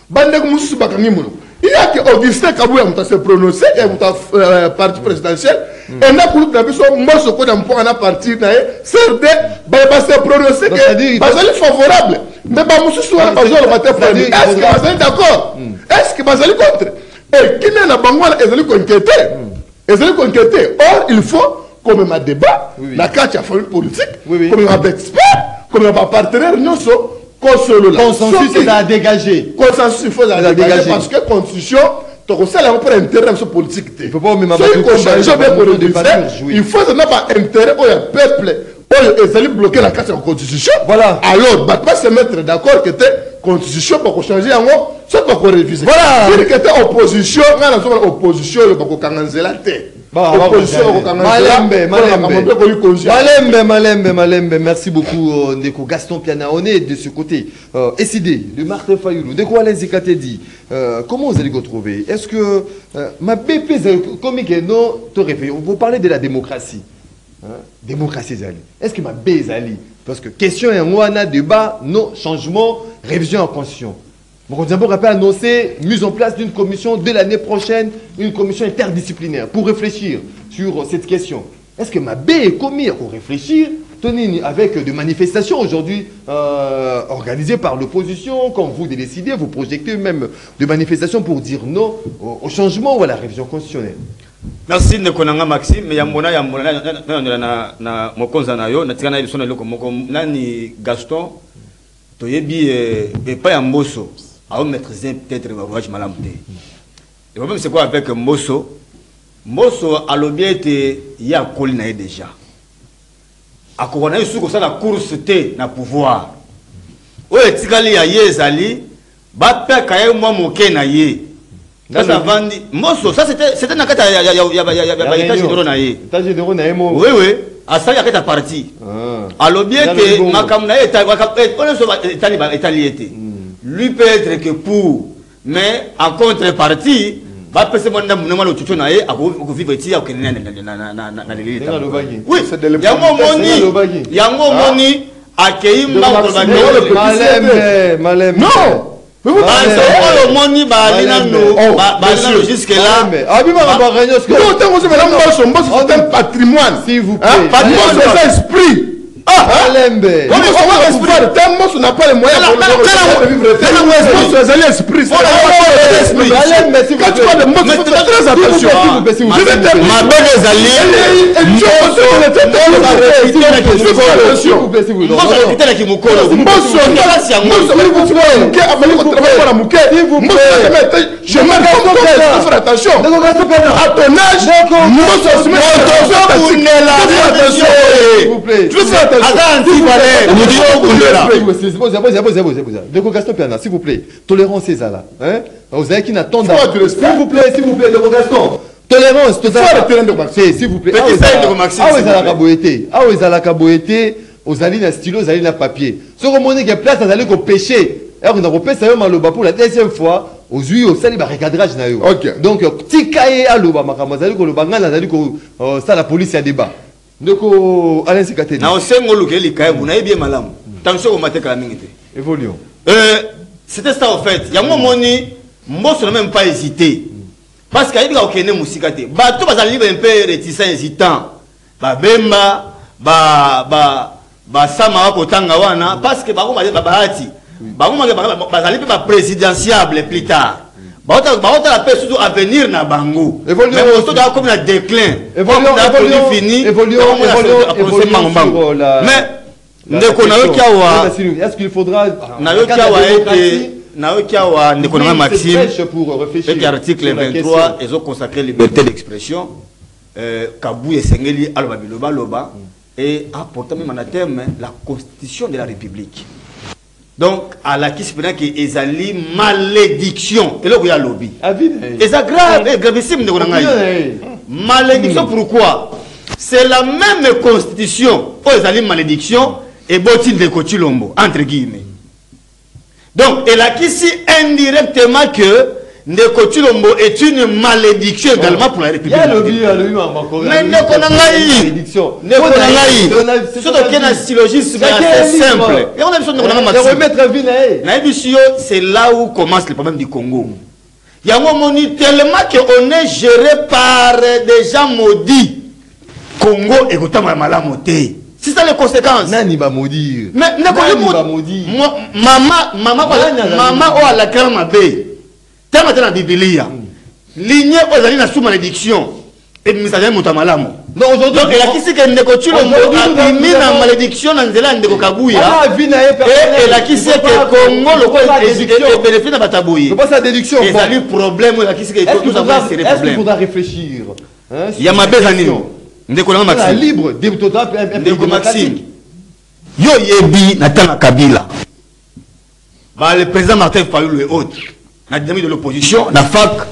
Bandek Moussou Bakangimouno. Il y a que Augustin Kabouya m'a se prononcé, il y a un parti présidentiel, et on a Koulouk Nabiso, moi, ce qu'on a un parti, CRD, va se prononcer que c'est favorable. Mais Moussou Souana Bazou, le matin, est-ce que vous êtes d'accord? Est-ce que vous allez contre? Et qui n'est pas Bangoua, ils allaient conquêter. Or, il faut, comme un débat, la carte à famille politique, comme un expert, comme un partenaire, non, consensus, c'est à dégager. Consensus, il faut à dégager. Parce que constitution, tu sais, là, on prend intérêt politique. Il faut pas même il faut pas intérêt au peuple. Ils allaient bloquer la carte de la constitution. Voilà. Alors, bah, pas se mettre d'accord que la constitution pour changer en haut, soit pour réviser. Voilà. Si tu es opposition, on a opposition, il faut qu'on la tête. Malembe, merci beaucoup Ndeko Gaston Piana. On est de ce côté. SID, de Martin Fayoulou, Ndeko Alain Zikate dit, comment vous allez vous trouver? Est-ce que ma BP, vous parlez de la démocratie. Démocratie Zali. Est-ce que ma B Zali? Parce que question est un débat, non, changement, révision en conscience. Bon, nous avons annoncé mise en place d'une commission de l'année prochaine, une commission interdisciplinaire pour réfléchir sur cette question. Est-ce que ma B est commis pour réfléchir avec des manifestations aujourd'hui organisées par l'opposition, comme vous de décider, vous projectez même des manifestations pour dire non au changement ou à la révision constitutionnelle? Merci Nekonanga Maxime, mais yambona na mokonza na yo na tikana biso na loko moko nani Gaston toyebi et pas Mbosso à maîtriser peut-être le rouage malamté. Le problème c'est quoi avec Mbosso à l'objet ya kolina déjà. A corona yusu ko ça la course té na pouvoir. Oye tikali ya yezali ba pe kaye moi moké na ye. Ça vandi Mbosso ça c'était na kata ya étage de Ronaye. Étage de Ronaye mo. Oui oui, à ça ya kata parti. À l'objet que makamna est lui peut être que pour mais en contrepartie va passer mon nom le tuto na ye à vivre ici au Kenya na oui c'est yango moni accueillir Malem non mais vous le moni balina jusque là c'est un patrimoine s'il vous plaît patrimoine c'est esprit Malembe. On n'a pas les moyens de vivre. C'est l'esprit. Quand tu parles de mots, il faut faire très attention. Je vais te ma belle s'il vous plaît, tolérance c'est ça là. Vous avez qui n'attendent pas. S'il vous plaît, de Gaston. Tolérance, s'il vous plaît. Vous allez na stylo, vous allez na papier. Ce que vous avez place, vous allez pêcher. Alors, on a repêché ça pour la deuxième fois. Aux yeux, au sali, recadrage na yo. Donc, tikaye aloba makamazali ko lobanga na zali ko ça la police a débat. Donc, Alain Zikate. Na osengo lukeli kaye vous n'avez bien malam. Tension au mateka mingite. Évoluons. C'était ça en fait. Yango moni, Mbosso n'a même pas hésité. Parce qu'il y a aucun mousikate. Bah tout va livre un peu réticent hésitant. Bah bemba, bah sama ko tanga wana parce que bah on va bahati. Bah on va aller pas présidentiable plus tard. Bah on la paix surtout à venir na bango. Mais Mbosso doit comme un déclin. Évoluons. Mais est-ce qu'il faudra Maxime cet article 23 ils ont consacré liberté d'expression Kabou et Sengeli Loba et apportant même en terme la constitution de la République. Donc à la qui se fait que ezali malédiction et là il y a lobby. Et ça grave gravissime de malédiction pourquoi? C'est la même constitution où ezali malédiction et Botin de Kochilombo, entre guillemets. Donc, elle a ici indirectement que Ndeko Chilombo est une malédiction également pour la République. Mais Ndeko Nangaï, c'est un syllogisme assez simple. Et on a besoin de remettre vie. C'est là où commence le problème du Congo. Il y a un moment tellement qu'on est géré par des gens maudits. Congo est totalement malamoté. C'est ça les conséquences. Nani va maudire. Mais Nani va maudire. Maman a la crème à baie. T'as maintenant la Bible. Lignée aux alliés sous malédiction. Et messager Moutamalam. Non, aujourd'hui. Donc, il a qui c'est que Nekotulo a mis la malédiction dans Zélande de Kabouya. Et il a qui c'est que Congo le bénéfice de Batabouya. C'est pas sa déduction. Et ça lui problème. Il a qui c'est que nous avons ces problèmes. Est-ce qu'il faudra réfléchir? Il y a ma bézanie. Ndeko Maxime libre Ndeko Maxime yo yebi natana Kabila bah le président Martin Fayoulou et autres na demi de l'opposition na fac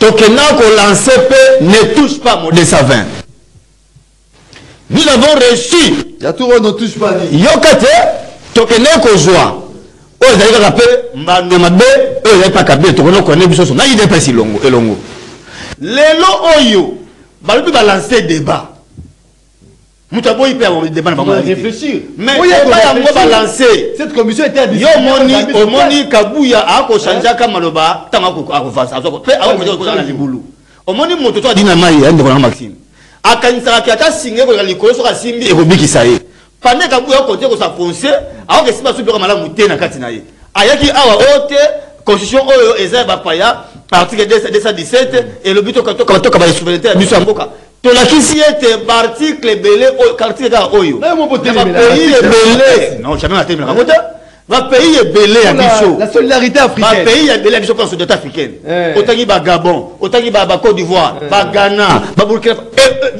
Tokena ko lancer ne touche pas Modeste Savin. Nous avons reçu. Il y a tout le monde ne touche pas. Yokate, Tokena ko joie. Oh, ils allaient rappeler, Mbambe, eux, ils n'avaient pas capé, Tokena ko ne biso son. Il n'est pas si longo, elongo. Lelo Oyo, balubi ba lancer débat. Moutabo il peut avoir des débats, on va réfléchir. Mais il va lancer. Cette commission était à yo moni Kabuya a ko chanja ka maloba tamako a ko fasa a ko na libulu omoni moto to adina mai ande ko na Maxime akanisa ka ta singe ko likolo so ka simbi e ko bikisa ye pande Kabuya ko te ko sa foncer a ko siba su bi ko mala mutena kati na ye ayaki awa ote constitution oyo eza ba paya article 217 et le but to ka ba souveraineté ya biso mboka to la kisi était article belé o quartier da oyo pays belé non jamais la terme va pays est belé à biso la solidarité africaine va pays est belé à biso comme solidarité africaine otangi ba Gabon otangi ba Côte d'Ivoire ba Ghana ba Burkina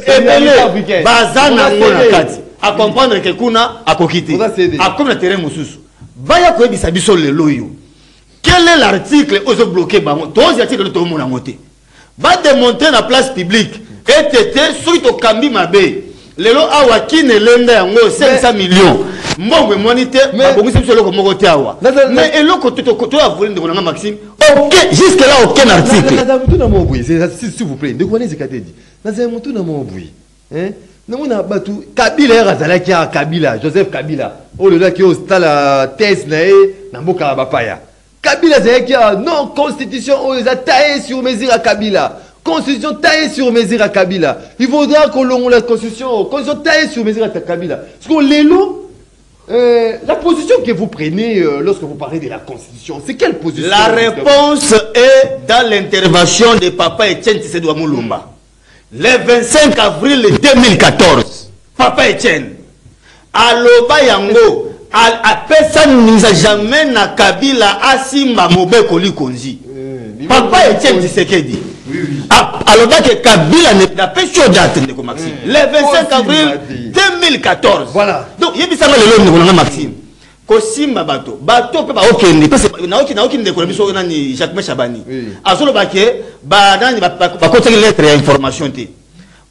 belé ba zana ngona kati à comprendre que kuna a kokité a comme le terrain mususu va ya ko ebisa biso lelo yo quel est l'article ozo bloqué ba tous les articles de tout monde en côté va démonter la place publique et tété suite au kambi mabe lelo awa kine lenda yango 500 millions mbongwe monité babongisi biso loko moko te awa mais eloko to avuli ndeko nanga Maxime OK jusque là aucun article tout na mo boui s'il vous plaît ndeko nezi katedi naza mutu na mo boui hein namona batu Kabila yazalaki a Kabila Joseph Kabila o le là qui au stade thèse na mboka bapaya Kabila zalaki non constitution o eza taillé sur mesure à Kabila. Constitution taillée sur mesure à Kabila. Il faudra qu'on l'on la constitution taillée sur mesure à Kabila. Parce que l'élo, la position que vous prenez lorsque vous parlez de la constitution, c'est quelle position? La réponse est dans l'intervention de Papa Etienne Tshisekedi Mulumba. Le 25 avril 2014, Papa Etienne, aloba yango, personne nous a jamais na Kabila asimba mobeko likonzi. Papa Etienne Tshisekedi. Alors que Kabila n'a pas chaud date de Maxime. Le 25 avril 2014. Voilà. Donc il y a le nom de Maxime. Kosimba bato pe ba okende parce que na okende ko biso nani Jacques Chabani. Azolo ba ke ba nani ba ko teki lettre information te.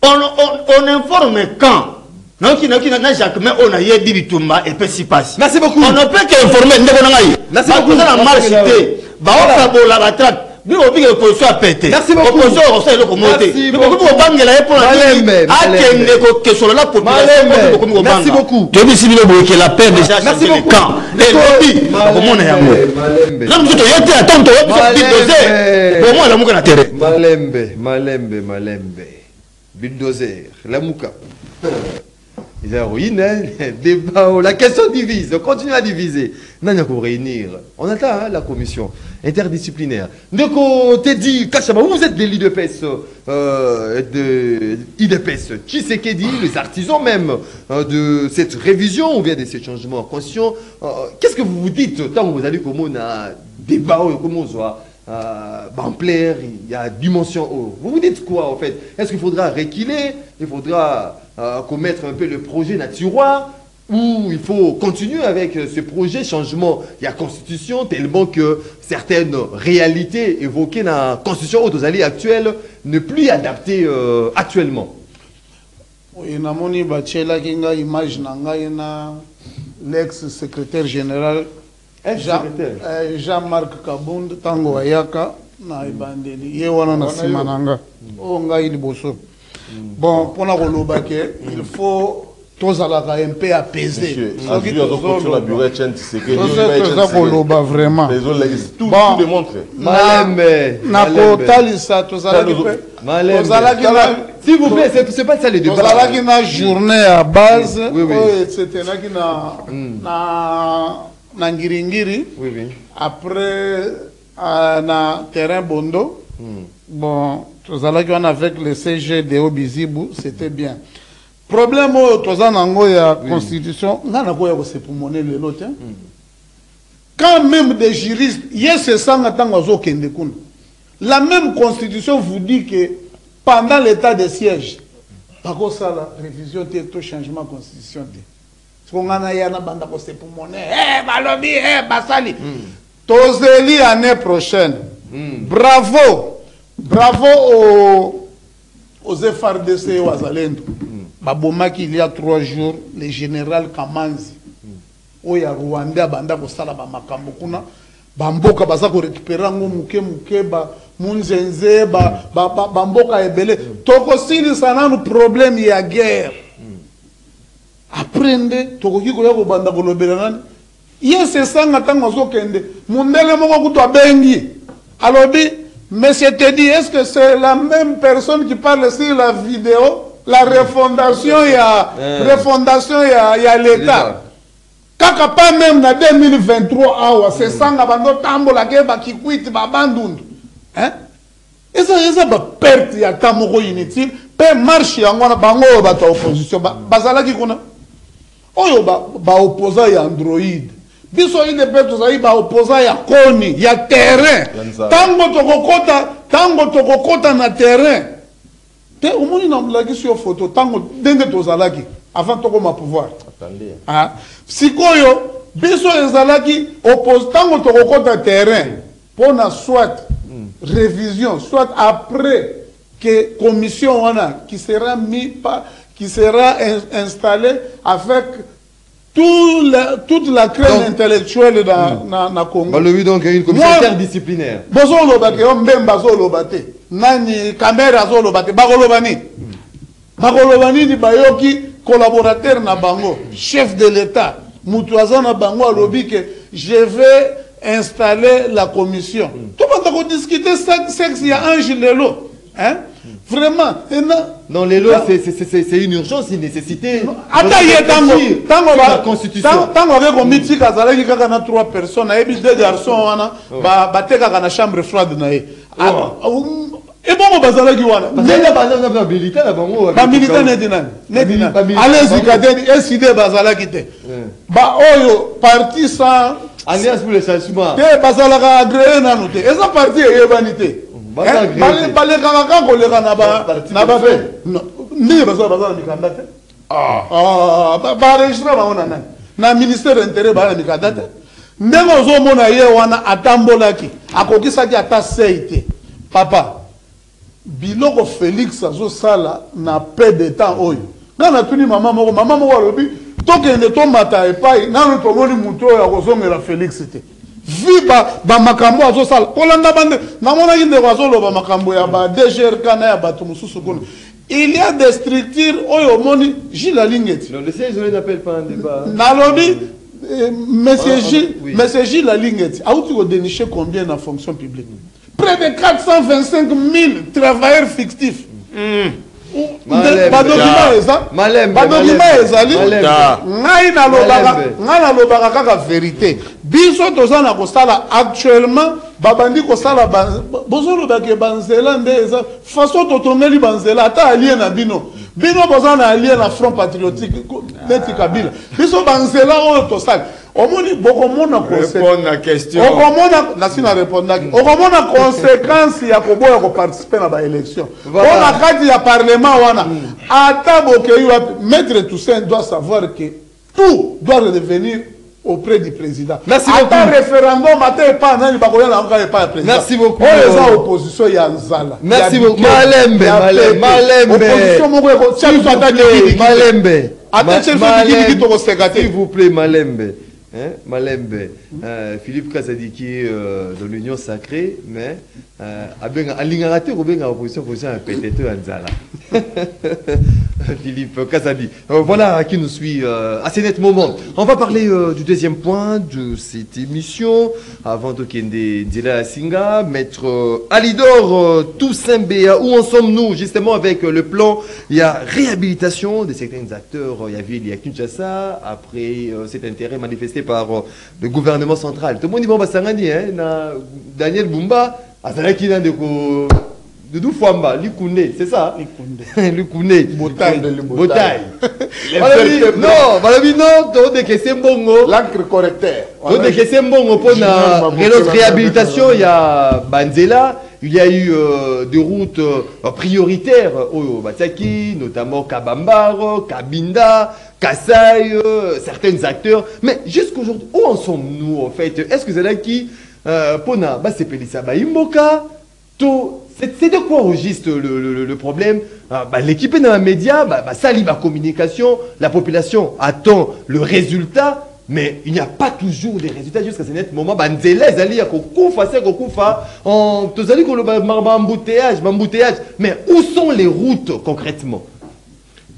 On informe quand na Jacques mais on a yebi bitumba et peut s'y passer. Merci beaucoup. On ne peut qu'informer ndeko na ngai. Merci beaucoup. Na marche te. Ba oka bola ba traque. L'opposition a pété. Merci beaucoup. L'opposition a reçu le commenté. Merci beaucoup. Tu la paix déjà. Merci beaucoup. Malembe. Bulldozer. La mouka. Ils ont ruiné, débat, la question divise, on continue à diviser. Non, il faut réunir. On attend la commission interdisciplinaire. Donc, on te dit, Kachama, vous êtes des l'IDPS, de IDPS, Tshisekedi, les artisans même de cette révision ou bien de ces changements conscients. Qu'est-ce que vous vous dites tant que vous allez comme on a débat, comme on soit Bamplaire, il y a dimension haut. Vous vous dites quoi en fait? Est-ce qu'il faudra reculer? Il faudra commettre un peu le projet naturel ou il faut continuer avec ce projet changement de la constitution tellement que certaines réalités évoquées dans la constitution aux alliés actuelle ne plus adaptées actuellement. Oui, namoni bachela kinga image nanga na l'ex-secrétaire général Jean-Marc Kabund tango ayaka na ibandeli ye wana na simananga o ngai liboso. Bon, pour la relobake, il faut tous un peu apaiser. Vraiment. Tout démontre. S'il vous plaît, c'est pas ça les débats. Vous avez une journée à base, etc. Na Ngiringiri, après na terrain Bondo. Bon, tous avec le CG de Obizibu, c'était bien. Problème au la constitution, quand même des juristes, la même constitution vous dit que pendant l'état de siège, par contre ça la révision de tout changement de constitution. Tozeli année prochaine. Bravo. Bravo aux FRDC et aux Alendo. Babomaki il y a 3 jours, le général Kamanzi. Oya Rwanda banda ko sala ba makambo kuna. Bamboka baza ko récupérer ngo muke ba munzenze bamboka ebele. Toko sili sana no problème ya guerre. Aprende toko kiko ya ko banda ko lobela nani. Yes sanga tango zo kende. Mundele moko kutwa bengi. Alobi Monsieur Teddy, est-ce que c'est la même personne qui parle sur la vidéo? La refondation, il y a l'État. Kaka pas même en 2023, c'est ça, qui quitte, hein? Et ça, il y a perte, il y a tamoko inutile. Pe marche, il y a une opposition. Bazala qui connaît? Oyo ba opposant ya Android. Biso ine peto za iba opposant ya Koni, ya terrain. Tango tokokota na terrain. Te omoni na mlaki sur photo tango dende tozalaki avant tokoma pouvoir. Attendez. Ah, sikoyo biso ezalaki tango tokokota terrain pona soit révision, soit après que commission wana qui sera installée avec toute la crème intellectuelle dans la Congo. Donc, il y a une commission interdisciplinaire. Nani caméra zolobate bagolobani. Bagolobani ni bayoki collaborateur na bango, chef de l'État. Mutuaza na bango alobi que je vais installer la commission. Tout le monde a discuté sexe, il y a un gilelo. Hein? Vraiment. Non, les lois, c'est une urgence, une nécessité. Attends, la constitution. Tant qu'on met il y a 3 personnes, il y a 2 garçons, il y a une chambre froide. Et bon, bazala qui wana. Ba militaire ba militaire nedina. Allez-y kadeni SID bazala qui te. Ba oyo parti sans alliance pour le changement. Te bazala ka agréé na noté. Et ça parti est banité. Balé kaka ko le kana ba fait. Non, ni bazala mikanda te. Ba registre ba ona na ministère intérieur ba mikanda te. Ndemo zo mona ye wana atambolaki. Akokisaki ata seite. Papa biloko Félix azo sala na peu de temps oyo ngana tuni mama moko alobi tokende tomata epai nanu tomoni mutu oyo akozongela Félix te vi ba makambo azo sala kolanda bande namonaki ndeko azoloba makambo ya ba DGRK na ya bato mosusu kuna. Il y a des structures oyo omoni Gilles Alingeti. Non, le CSE n'appelle pas un débat. Nalobi Monsieur Gilles Alingeti a outi ko dénicher combien dans fonction publique? Près de 425 000 travailleurs fictifs. Vérité. Biso tozana kosala actuellement babandi kosala bozolo bake banzela ndeza façon totongeli banzela ata alien na bino bozana alien na Front Patriotique neti Kabila biso banzela oyo tosala omoni bokomona répondre na question okomona nasina répondre okomona conséquence ya koboya ko participer na ba élection ona kati ya parlement wana ata bokeyi maître Toussaint doit savoir que tout doit redevenir auprès du président. Merci beaucoup. Un référendum, merci beaucoup. Opposition Yanzala. Merci beaucoup. Malembe. S'il vous plaît, Malembe. Hein? Malembe. Philippe Kazadiki de l'Union Sacrée, mais Alingaraté ou bien opposition peut-être Anzala. Philippe Kazadi. Voilà qui nous suit assez net moment. On va parler du deuxième point de cette émission. Avant de Kende Dila Singa, Maître Alidor Toussaint Béa. Où en sommes-nous justement avec le plan? Il y a réhabilitation de certains acteurs. Il y a Kinshasa après cet intérêt manifesté par le gouvernement central. Tout le monde dit bon bah ça Daniel Bumba azalaki na ndeko Doudou Fouamba, Likoundé, c'est ça? Likoundé. Botaï. Non, Balabi, non, tu as des bongo. L'encre correcteur. Tu as des bongo pour la réhabilitation. Il y a Banzela, il y a eu des routes prioritaires au Bataki, notamment Kabambaro, Kabinda, Kassai, certains acteurs. Mais jusqu'aujourd'hui, où en sommes-nous en fait? Est-ce que c'est là qui, Pona, c'est Pélissa Baimboka? C'est de quoi au juste le problème? L'équipe est dans les médias, ça lit ma communication, la population attend le résultat, mais il n'y a pas toujours des résultats jusqu'à ce moment. Mais où sont les routes concrètement?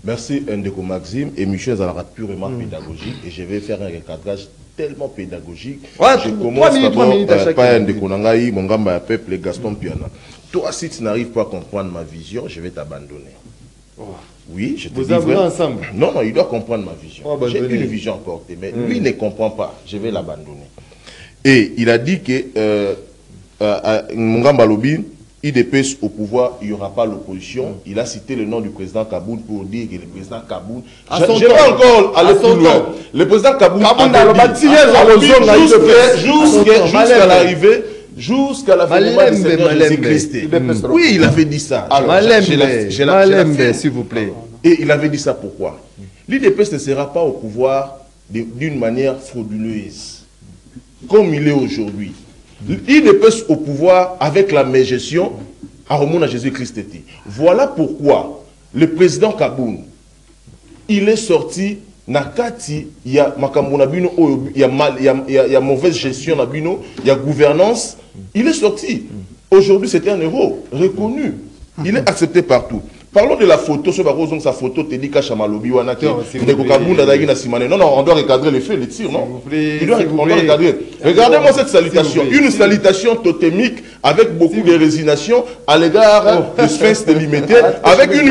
Merci Ndeko Maxime. Émission sera purement pédagogique et je vais faire un recadrage tellement pédagogique. Je commence d'abord par Ndeko Nangaï, mon gamba peuple Gaston Piana. Toi, si tu n'arrives pas à comprendre ma vision, je vais t'abandonner. Oui, je te dis. Vous ensemble? Non, non, il doit comprendre ma vision. J'ai une vision à porter, mais lui ne comprend pas. Je vais l'abandonner. Et il a dit que Mungamba Lobi, IDPS au pouvoir, il n'y aura pas l'opposition. Il a cité le nom du président Kaboun pour dire que le président Kaboun... Je vais encore aller plus loin. Le président Kaboun jusqu'à l'arrivée... Jusqu'à la fin de oui, il avait dit ça. Malembe, s'il vous plaît. Et il avait dit ça pourquoi? L'IDPS ne sera pas au pouvoir d'une manière frauduleuse, comme il est aujourd'hui. L'IDPS au pouvoir avec la mégestion à remonter à Jésus-Christ. Voilà pourquoi le président Kaboun, il est sorti. Nakati, il y a mauvaise gestion, il y a gouvernance. Il est sorti. Aujourd'hui, c'est un héros reconnu. Il est accepté partout. Parlons de la photo. Sa photo, te dit Kachamalobi, non, non, on doit recadrer les faits, les tirs, non? On doit recadrer. Regardez-moi cette salutation. Une salutation totémique avec beaucoup de résignation à l'égard du sphinx délimité, avec une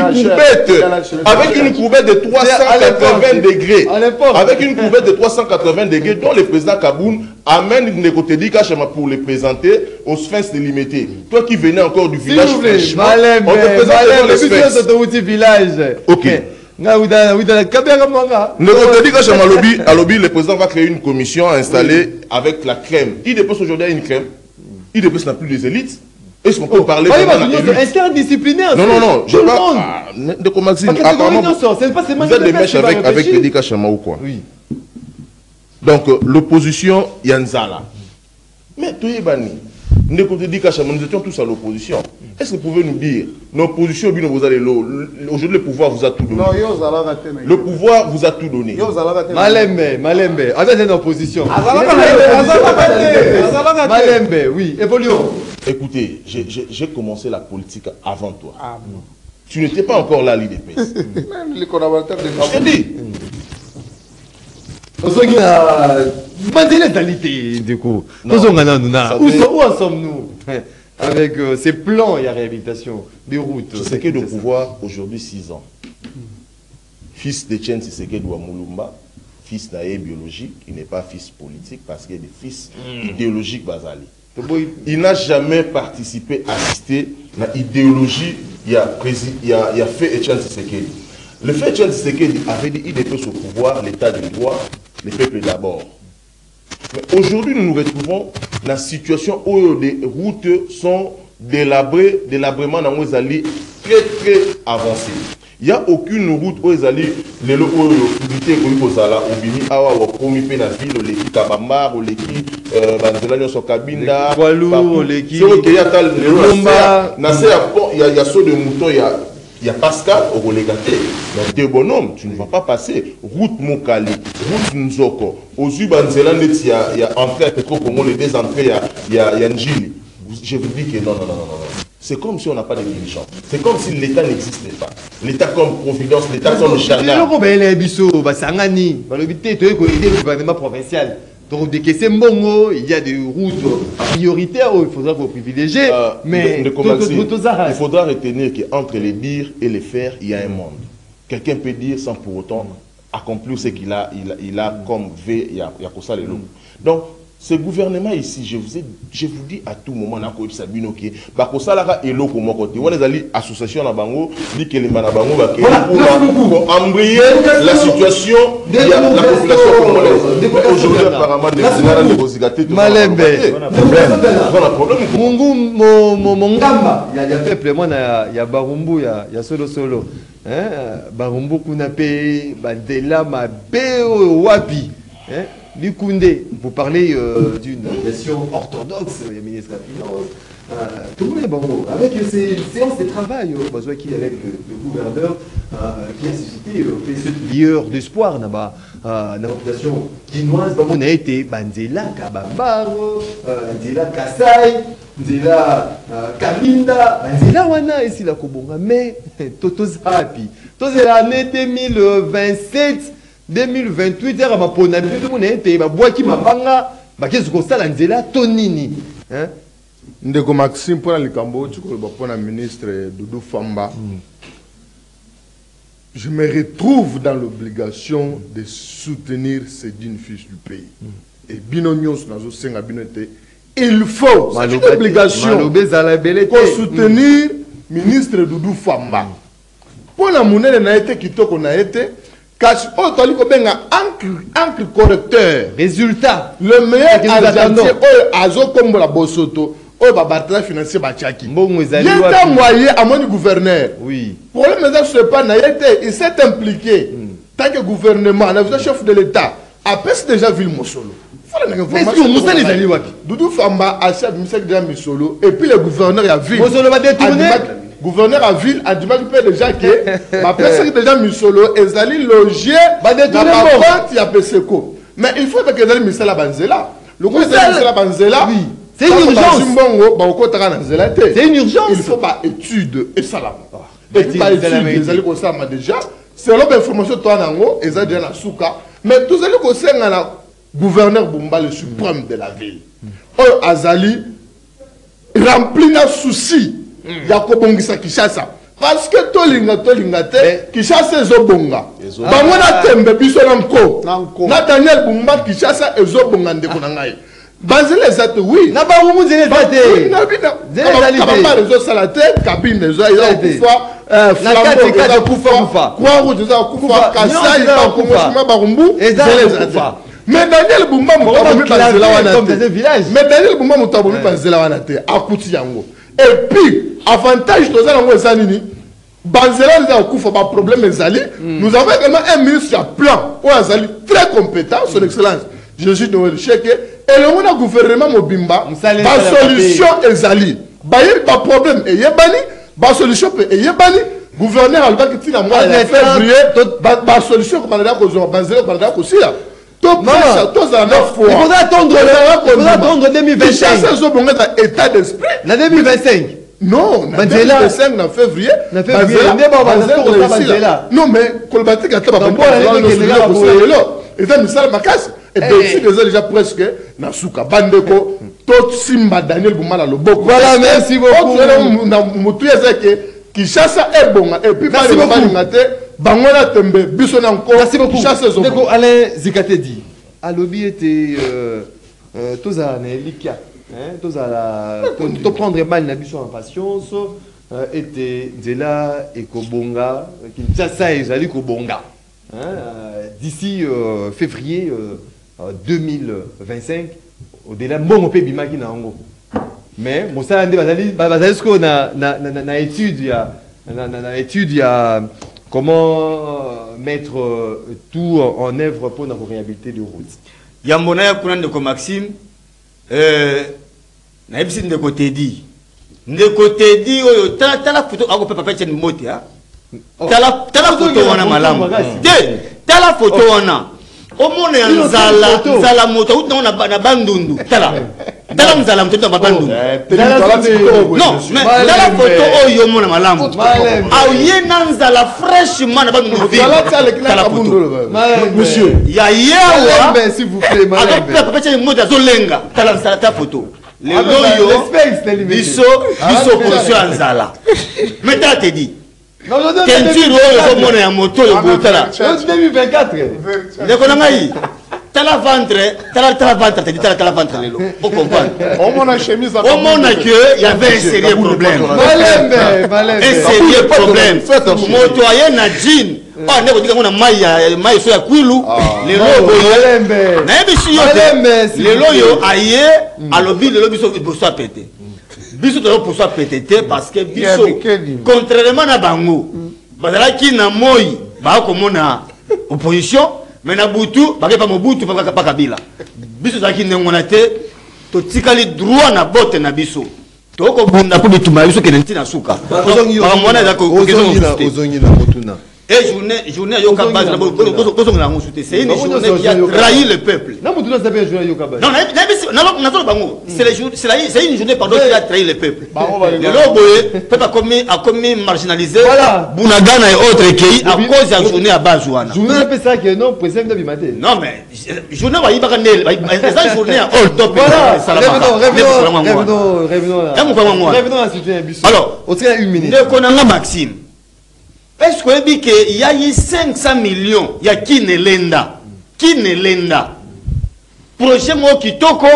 courbette de 380 degrés. Avec une courbette de 380 degrés dont le président Kaboun amène Nekotedi Kachama pour les présenter au sphinx délimité. Toi qui venais encore du village fraîchement, on te présente le sphinx. Village. Ok. Le président va créer une commission installée avec la crème. Il dépose aujourd'hui une crème. Il dépose n'a plus les élites. Est-ce qu'on peut parler interdisciplinaire? Non, non, non. Je parle de Maxime. Apparemment, vous êtes des mèches avec Pédika Chama ou quoi? Oui. Donc, l'opposition, Yanzala. Mais tout est banni. Nous étions tous à l'opposition. Est-ce que vous pouvez nous dire, l'opposition, aujourd'hui le pouvoir vous a tout donné? Le pouvoir vous a tout donné. Malembe, avec une opposition. Malembe, oui, évoluons. Écoutez, j'ai commencé la politique avant toi. Tu n'étais pas encore là, l'IDPS. Même les collaborateurs de je t'ai dit. Du coup, où en sommes-nous avec ces plans et la réhabilitation des routes? Tshisekedi de pouvoir aujourd'hui 6 ans. Fils de Tchen Tshisekedi Ouamoulumba, fils naïe biologique, il n'est pas fils politique parce qu'il est des fils idéologiques Bazali. Il n'a jamais participé, assisté à l'idéologie, il y a fait Tchen Tshisekedi. Le fait Tchen Tshisekedi avait dit il est au pouvoir, l'état de droit, les peuples d'abord. Mais aujourd'hui, nous nous retrouvons dans la situation où les routes sont délabrées, délabrement dans les alliés très très avancés. Il n'y a aucune route où les alliés, les lots où les Kozala, au Bini, Awa, au Komi, la ville, les Kabamar, les Banzelanios, au Kabinda, les il y a saut de mouton, il y a Pascal au relégaté. Mais t'es bonhomme, tu ne vas pas passer. Route Mokali, route Nzoko. Aux Ubanzelan, il y a entrée à Petro-Congo, les deux entrées, il y a Njili. Je vous dis que non. C'est comme si on n'a pas de dirigeants. C'est comme si l'État n'existait pas. L'État comme providence, l'État comme charnière. Le gouvernement provincial. Donc, il y a des routes prioritaires où il faudra vous privilégier. Mais il faudra retenir qu'entre les dire et les faire, il y a un monde. Quelqu'un peut dire sans pour autant accomplir ce qu'il a, comme V, il y a ça les loups. Donc, ce gouvernement ici, je vous dis à tout moment, association pour embrayer la situation de la population congolaise. Aujourd'hui, apparemment, il y a Barumbu, il y a Solo. Barumbu Kunape, Bandela, Mabeo, Wapi. Lukunde, vous parlez d'une nation orthodoxe, le ministre de la Finance. tout le monde est bon. Avec ces séances de travail, avec le gouverneur qui a suscité cette lueur d'espoir dans la population guinoise, on a été Banzela, Kabambaro, Banzela Kassai, Banzela Kaminda, Banzela Wana ici la Kobonga, mais Totozapi, Tozela année 2027, 2028, tout le monde a été Boaki Mabanga, qu'est-ce qu'on sait Banzela Tonini. Ndeko Maxime pour le Cambo, tu connais pour le ministre Doudou Famba. Je me retrouve dans l'obligation de soutenir ces dignes fils du pays. Et Binonion, il faut, c'est une obligation, pour soutenir le ministre Doudou Famba. Pour la monnaie, on a été quitté, on a été. Cache, on a dit encre correcteur. Résultat. Le meilleur argentier, Azo comme la Bosoto. Oh, bah, financier, bah, Tchaki. Il y a un moyen à mon gouverneur. Oui. Pour le problème, c'est pas, il s'est impliqué. Tant que gouvernement, on a vu le chef de l'État, après c'est déjà vu le Mosolo. Mais si on les alliés, Doudou Famba a chef déjà Mosolo, et puis le gouverneur a vu. Mosolo va détourner. Gouverneur à ville a du mal déjà que ma personne déjà Mosolo, ils allaient loger dans la porte, il y a Peseko. Mais il faut que les alliés misent la Banzela. Le coup de la Banzela, oui. C'est une urgence. C'est une urgence. Il faut pas étude et salam. Et puis pas étude, les alliés comme ça déjà. Selon l'information toi nango, ils ont déjà la souka. Mais tous les alliés comme ça, gouverneur Bumba le suprême de la ville. Azali rempli na souci. Yakobongisa Kishasa. Parce que tolinga te Kishasa ezobonga. Bamona tembe biso nanko. Nathaniel Bumba Kishasa ezobonga ndeko na ngai. Banzele zate oui. Na ba umu zele zate. Na réseau salate, cabine réseau il kufa flambeau kufa. Kwa route za kufa kasai ba kufa barumbu zele zate. Mais Daniel Bumba mutabomi Banzela wana te. Mais Daniel Bumba mutabomi Banzela wana te akuti yango. Et puis avantage toza nango ezanini. Banzela za kufa ba problème ezali. Nous avons également un ministre à plan ou azali très compétent son excellence. Jésus Noël Cheke et le gouvernement Mobimba ba solution ezali ba problème et yebani ba solution et yebani gouverneur alba qui na mois de février ba solution comme on a ko Banzela ko na ko sila to ça il faudra attendre 2025 ça zo bonga état d'esprit na 2025 non na 2025 na février non mais kolbati ka ta ba et ça nous sert ma casse. Et bien, déjà presque, Nasuka, Bandeko, tout Simba, Daniel Boumala, le Boko. Voilà, merci beaucoup. Qui chasse est bon, et puis merci beaucoup. Bangola Tembe, Bissonanko, merci beaucoup. Deko Alain Zikate dit, Alobi était tous à Likia, tous à la. Prendre mal na Bisson en patience, était Zela et Kobonga, qui ça et Zali Kobonga. D'ici février 2025, au-delà de mon pays, mais mon salaire na étude, il y a comment mettre tout en œuvre pour la réhabiliter de route. Il y a mon aïe de Maxime, na ébisi de côté dit, t'as la photo, on peut pas faire une moto, t'as la photo on a malam, t'as la photo on a. Au monde nzala moto on a bandundu tala nzala moto na bandundu non mais dans la photo oyo mona malamu au yena nzala fraîchement na bandundu tala photo monsieur ya yewa s'il vous plaît avec papa tche moto azolenga tala nzala ta photo le loyo biso position nzala mais t'as te dit Kentir oyo mona ya moto yo botala 2024 ndeko na ngai tala ventre te dit tala ventre lelo on comprend on mona chemise on mona que il y avait un sérieux problème un sérieux problème moto aye na jean ah ndeko dika na mai so ya kwilu lelo boyo na yebishi yote lelo yo aye alobi lelo biso boso apete biso to pour ça pété parce que biso contrairement à bango bazala ki na moi ba ko mona opposition mais na butu ba pas mobutu pas kabila biso za ki ngona te to tikali droit na bote na biso toko bunda pour bituma biso kenenti na suka mwana za ko motuna et journée yoka base na bozo na ngosuté c'est une journée qui a trahi le peuple na motuna ça bien journée yoka base non na bango c'est une journée pardon qui a trahi le peuple le loboye peuple a commis marginalisé bunagana et autres pays à cause de la journée à base wana journée un peu ça que non président de bimate non mais journée va y ba kanel ça journée all top revenons à sujet biso alors on tient une minute ne konanga Maxime. Est-ce qu'il y a eu 500 millions il y a qui ne lenda projet moi qui toko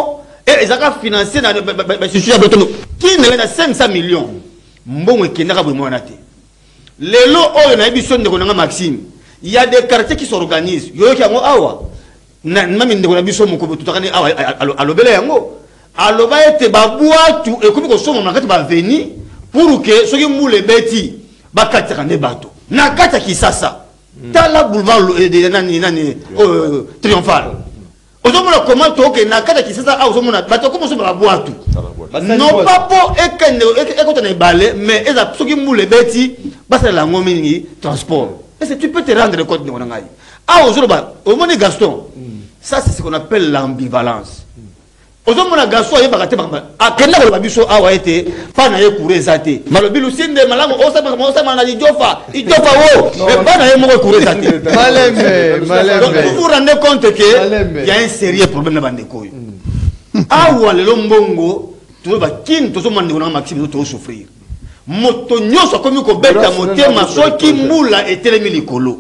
et ils ont financé dans qui ne lenda 500 millions bon et qui n'a pas besoin de les lots on a besoin de Maxime il y a des quartiers qui s'organisent yo qui ngo awa na même ndeko na biso moko tutakane awa alobela yango aloba ete babua tu et comme ko somo na kati ba venir pour que ceux qui moule beti bakataka ne bato na kata kisasa tala boulevard de nani triomphal ozomona comment toke na kata kisasa a ozomona bato comme ozomona boatu non pas pour ekota na balé mais eza soki moule beti basa la ngomingi transport est-ce que tu peux te rendre compte de ngai a ozoloba omoni Gaston ça c'est ce qu'on appelle l'ambivalence ozomona Gaston yebaka te bamba akenda ko babiso awa ete pa na ye kurezate malobi lusinde malamu osama na ijofa wo mais pas na ye moko kurezate malembe donc vous vous rendez compte que il y a un sérieux problème na bandeko yo awa lelo mbongo to ba kin to zomona ndeko na Maxime to souffrir moto nyoso komi ko beta motema soki mbula etelemi likolo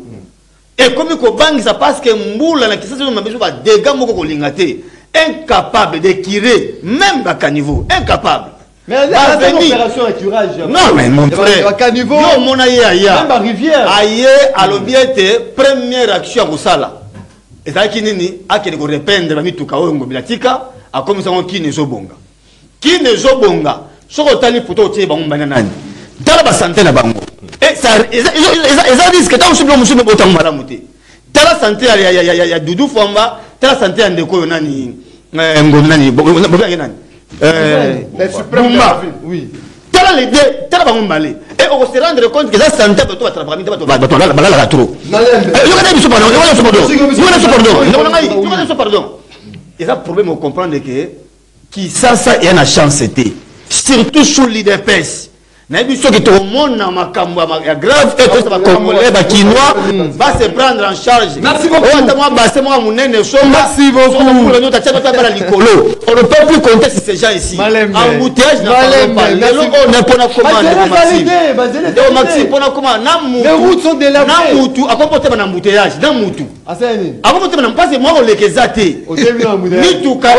et komi ko bangisa parce que mbula na kisasa zo mabiso ba dégâts moko ko lingate incapable de tirer même à caniveau incapable mais la opération à curage non mais mon frère caniveau yo mona ye aya même à rivière aye alobiete première action au sala et ça qui nini akene ko répandre ba mituka oyo ngobilatika akomisa ngo kine zobonga soko tali poto tie bango bana nani tala ba santé na bango et ça ils risque tant sur musume botam malamu te tala santé ya Doudou Famba tala santé ya ndeko nani nani nani oui tala les deux tala bango mbale et on se rendre compte que ça santé bato ba travailler bato la trop yo kana biso pardon et ça problème on comprendre que qui ça y a une chance c'était surtout sous l'IDPS na biso ki to mona makambo ya grave et tout ça va congolais ba kinois va se prendre en charge. Merci beaucoup. On t'a bassé moi munene somba. Merci beaucoup. On ne peut pas likolo. On ne peut plus compter sur ces gens ici. Embouteillage n'a pas. On ne peut pas commander. Maxime pour comment les routes sont délabrées. Na mutu a comporter un embouteillage dans mutu. Asani. A comporter na pas moi on les kezate. Mituka.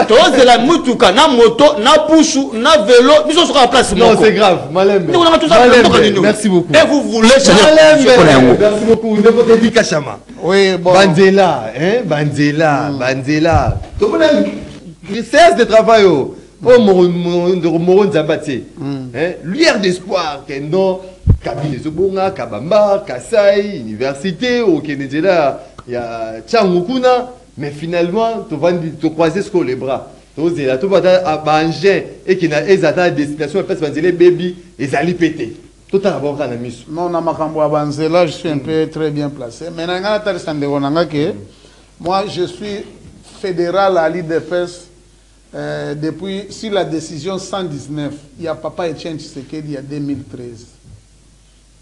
Toze la mutuka na moto na pusu na vélo biso sur la place. Non, c'est grave. Malembe. Merci beaucoup. Et vous voulez Malembe. Merci beaucoup. Ne vous dites Kachama. Oui, bon. Bandela, hein, Bandela. Tout le monde cesse de travail. Oh, Moron Zabati. Lueur d'espoir. Non, Kabine Zobonga, Kabamba, Kasai, Université, au Kenedjela, il y a Tchangukuna. Mais finalement, tu vas te croiser sur les bras. Donc, là, tu vas à manger et qui n'a pas de destination, parce que les baby, ils allaient péter. Tout à l'heure, non, on a Makambo à Banzela, je suis un peu très bien placé. Mais moi, je suis fédéral à l'IDPS depuis, sur la décision 119, il y a Papa Etienne Tshisekedi il y a 2013.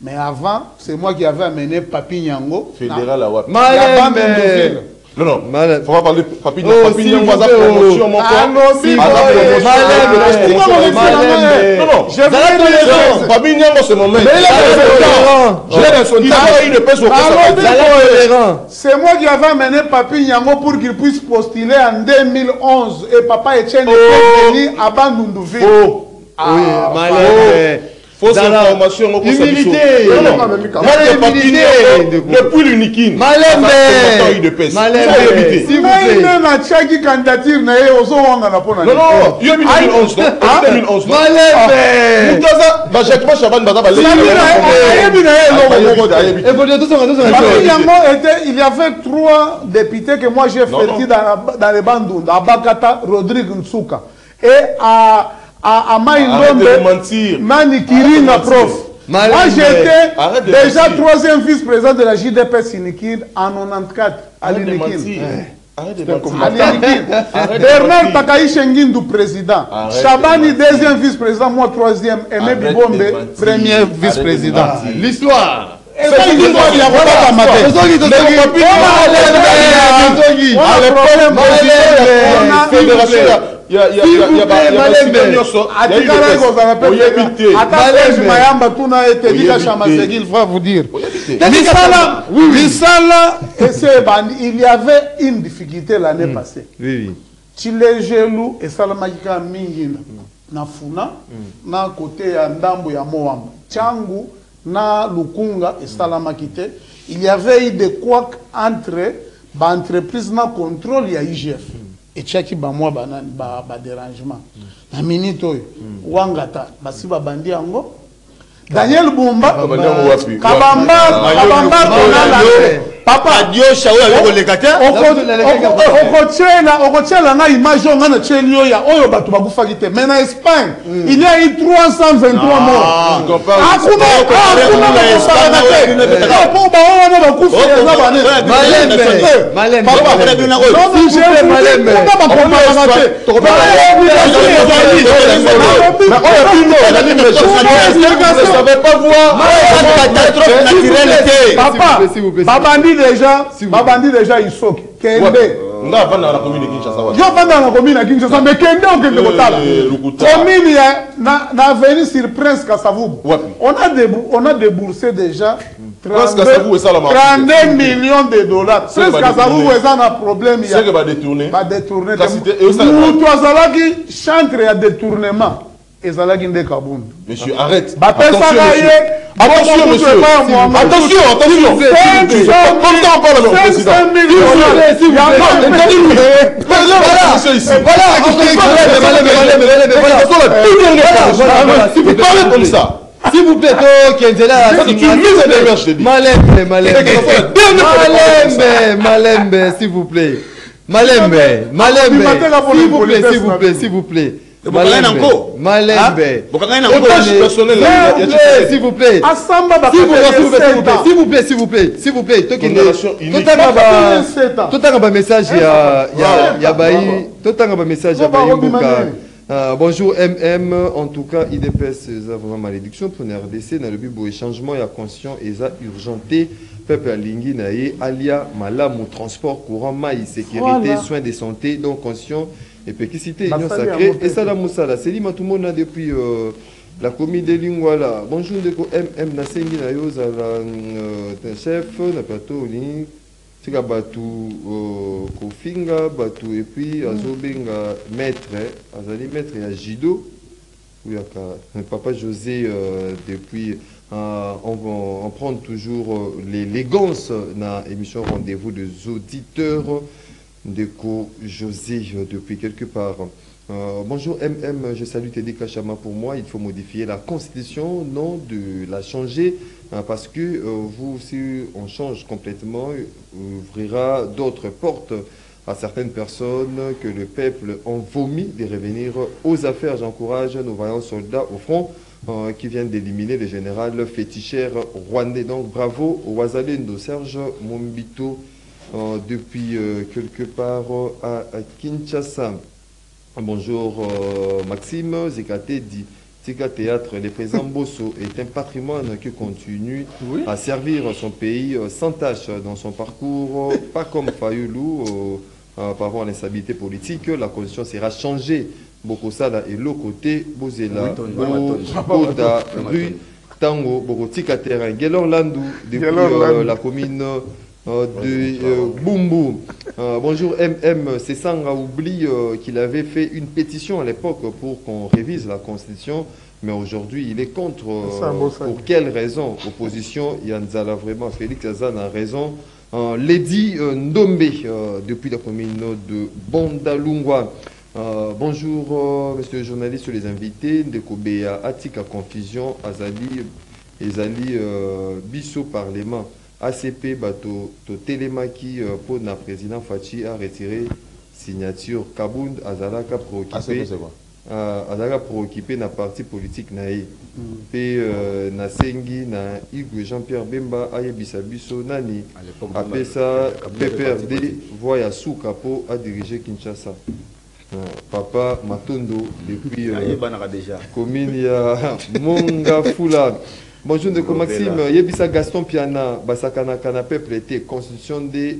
Mais avant, c'est moi qui avais amené Papi Nyango. Fédéral à Wap. Non, il faut pas parler de Papi Nyango. Papi Nyango, ça promotion, mon frère. Non, je vais Papi Nyango, c'est mon mec. C'est moi qui avais amené Papi Nyango pour qu'il puisse postuler en 2011. Et Papa Etienne est venu à Bandundouville. Oui, Malembe. Fausse information, humilité. Depuis l'uniquine. Malembe. S'il vous plaît. Il a Tchaki candidature. Non, il y a 2011. 2011. Malembe. Il y avait 3 députés que moi j'ai fait dans les Bandundes. À Bakata, Rodrigue Nsouka. Et à Arrête Maïndombe, de mentir. Mani Kiringa, prof. Moi, j'étais Arrête de déjà mentir. 3e vice-président de la JDP Sinikid en 94 à Arrête de l'Inikin. mentir. Arrête de mentir. À l'Inikin. Arrête de Bernard mentir. Takaï Shengindu, président. Arrête Chabani, de mentir. 2e vice-président, moi 3e. Aimé Arrête de Bibombe, mentir. 1er Arrête de vice-président. mentir. L'histoire. Et ça, il dit, moi, il y a pas matin. Vous dire. Il y avait une difficulté l'année passée. Oui, oui. Chilejelu et Salamakika Mingina. Na Funa, na côté ya Ndambo ya Moamba. Tchangu, na Lukunga et Salamakite. Il y avait eu des couacs entre l'entreprise na contrôle ya IGF. Et tchaki ba moi ba dérangement. Na minute oyo. Wangata, basi ba bandi ango. Daniel Bumba, Kabamba, papa radio shawo ya kolekata okotiela na image oyo nga na tieli oyo ya oyo bato bakufaki te mais na Espagne il y a eu 323 morts akuna po bawana bakufi eza babandi déjà isoki kende nga vanda na commune Kinshasa wa yo vanda na commune Kinshasa mais kende okende kotala commune na avenue sur Prince Kasavubu on a déboursé déjà 32 millions de dollars. Prince Kasavubu est un problème. C'est que va détourner. Va détourner. Nous avons chantre à détournement. Ezalaki nde Kabund. Monsieur, arrête. Attention, monsieur. Attention. Comme ça, on parle avec le président. Voilà. Comme ça. S'il vous plaît, Malembe, s'il vous plaît. S'il vous plaît. Malembe. S'il vous plaît. S'il vous plaît. Bonjour MM, en tout cas IDPS ça vraiment malédiction pour RDC dans le but de changement et conscient et ça urgenté peuple lingi naé alia malamu transport courant maïs sécurité soins de santé donc conscient et péquicité union sacrée et ça la moussala c'est lima tout le monde depuis la commune de Lingwala. Bonjour de MM nasengi na yo za la chef na plateau ni tika batu kofinga batu et puis azobenga maître azali maître ya judo papa José depuis on prend toujours l'élégance na émission rendez-vous des auditeurs de José depuis quelque part. Bonjour MM, je salue Teddy Kachama. Pour moi, il faut modifier la constitution, non de la changer, parce que vous, si on change complètement, ouvrira d'autres portes à certaines personnes que le peuple en vomit de revenir aux affaires. J'encourage nos vaillants soldats au front qui viennent d'éliminer le général féticheur rwandais. Donc bravo au Wazalendo Serge Mombito depuis quelque part à Kinshasa. Bonjour Maxime, Zekate dit Tika Théâtre, le président Bosso est un patrimoine qui continue à servir son pays sans tâche dans son parcours, pas comme Fayoulou, par rapport à l'instabilité politique, la constitution sera changée. Bokosala et l'autre côté, Bozela, Boda, Rue, Tango, Bokotika Terrain, Guélon Landou, depuis la commune de Bumbu. Bonjour MM, c'est Sanga oublie qu'il avait fait une pétition à l'époque pour qu'on révise la constitution, mais aujourd'hui il est contre. Pour quelle raison? Opposition, Yanzala vraiment, Félix Azan a raison. Lady Ndombe, depuis la commune de Bondalungwa. Bonjour monsieur le journaliste, les invités de Kobea, Atika Confusion, Azali, Ezali, Bisso Parlement. ACP bato to Télémaki pour le président Fachi a retiré signature Kabound Azalaka préoccupé. azalaka préoccupé na parti politique na ye mpe nasengi na Hugues Jean-Pierre Bemba ayebisa biso nani apesa PPRD voie ya suka mpo adirige Kinshasa. Papa Matondo depuis commune ya Mongafula. Bonjour Ndeko Maxime, yebisa Gaston Piana basakana kana peuple te constitution de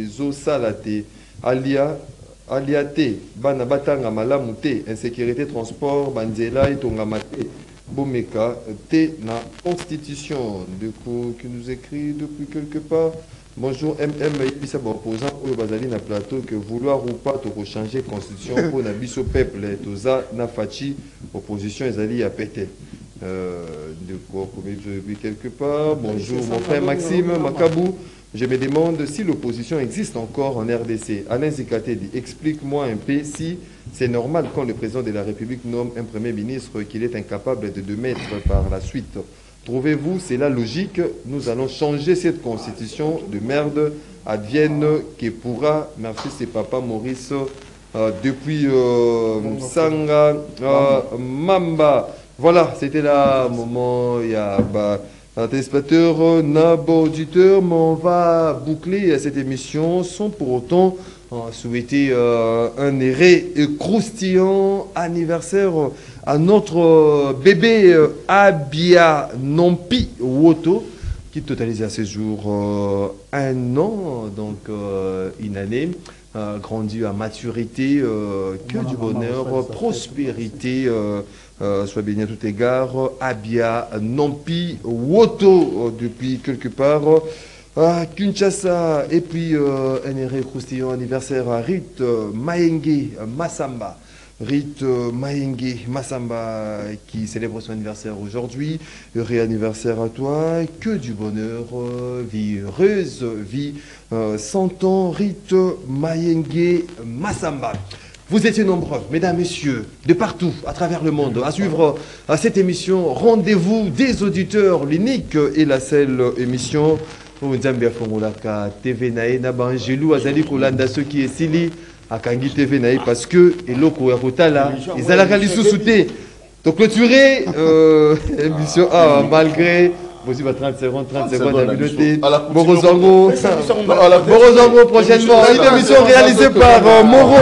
zo salate aliate bana batanga malamu te insécurité transport banzela etongama te bomeka te na constitution de qui nous écrit depuis quelque part. Bonjour MM yebisa ba opposant oyo bazali na plateau que vouloir ou pas to changer constitution pour na biso peuple toza na fachi opposition ezali ya pété. De quoi depuis quelque part. Bonjour mon frère Maxime Makabou. Je me demande si l'opposition existe encore en RDC. Alain Zikate dit, explique-moi un peu si c'est normal quand le président de la République nomme un premier ministre qu'il est incapable de mettre par la suite. Trouvez-vous, c'est la logique. Nous allons changer cette constitution de merde. Advienne que pourra. Merci, c'est Papa Maurice. Depuis Sanga Mamba. Voilà, c'était là moment. Il y a téléspectateurs, nabo auditeurs, mais on va boucler cette émission sans pour autant souhaiter un croustillant anniversaire à notre bébé Abia Nompi Woto qui totalise à ce jour 1 an, donc une année. Grandi à maturité, que du bonheur, prospérité, soit béni à tout égard. Abia Nompi Woto depuis quelque part à Kinshasa, et puis un croustillant anniversaire à Rite Maenge Massamba. Rite Maenge Massamba qui célèbre son anniversaire aujourd'hui. Heureux anniversaire à toi, que du bonheur, vie heureuse, vie 100 ans, Rite Maenge Massamba. Vous étiez nombreux, mesdames, messieurs, de partout, à travers le monde, à suivre cette émission. Rendez-vous des auditeurs, l'unique et la seule émission. TV Nae Nabangelou Azali Kolanda ceux qui est Sili à Kangi TV Nae parce que Eloko Yakotala ils allaient réaliser sous-souté. Donc clôturer émission malgré voici 30 secondes à minuter. Borozango prochainement. Une émission réalisée par Moro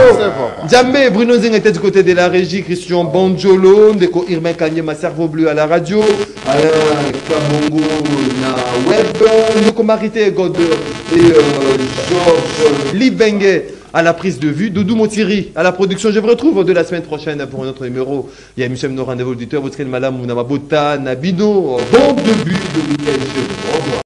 Djambé, Bruno Zeng était du côté de la régie, Christian Banjolo, Ndeko Irma Kanye, ma cerveau bleu à la radio, Alain Kabongo na web, Ndeko Marité Godeur et Georges Libengue à la prise de vue, Doudou Motiri à la production. Je vous retrouve de la semaine prochaine pour un autre numéro. Il y a émission de rendez-vous auditeur, votre Malam Mounamabota Nabino. Bon début de week-end. Au revoir.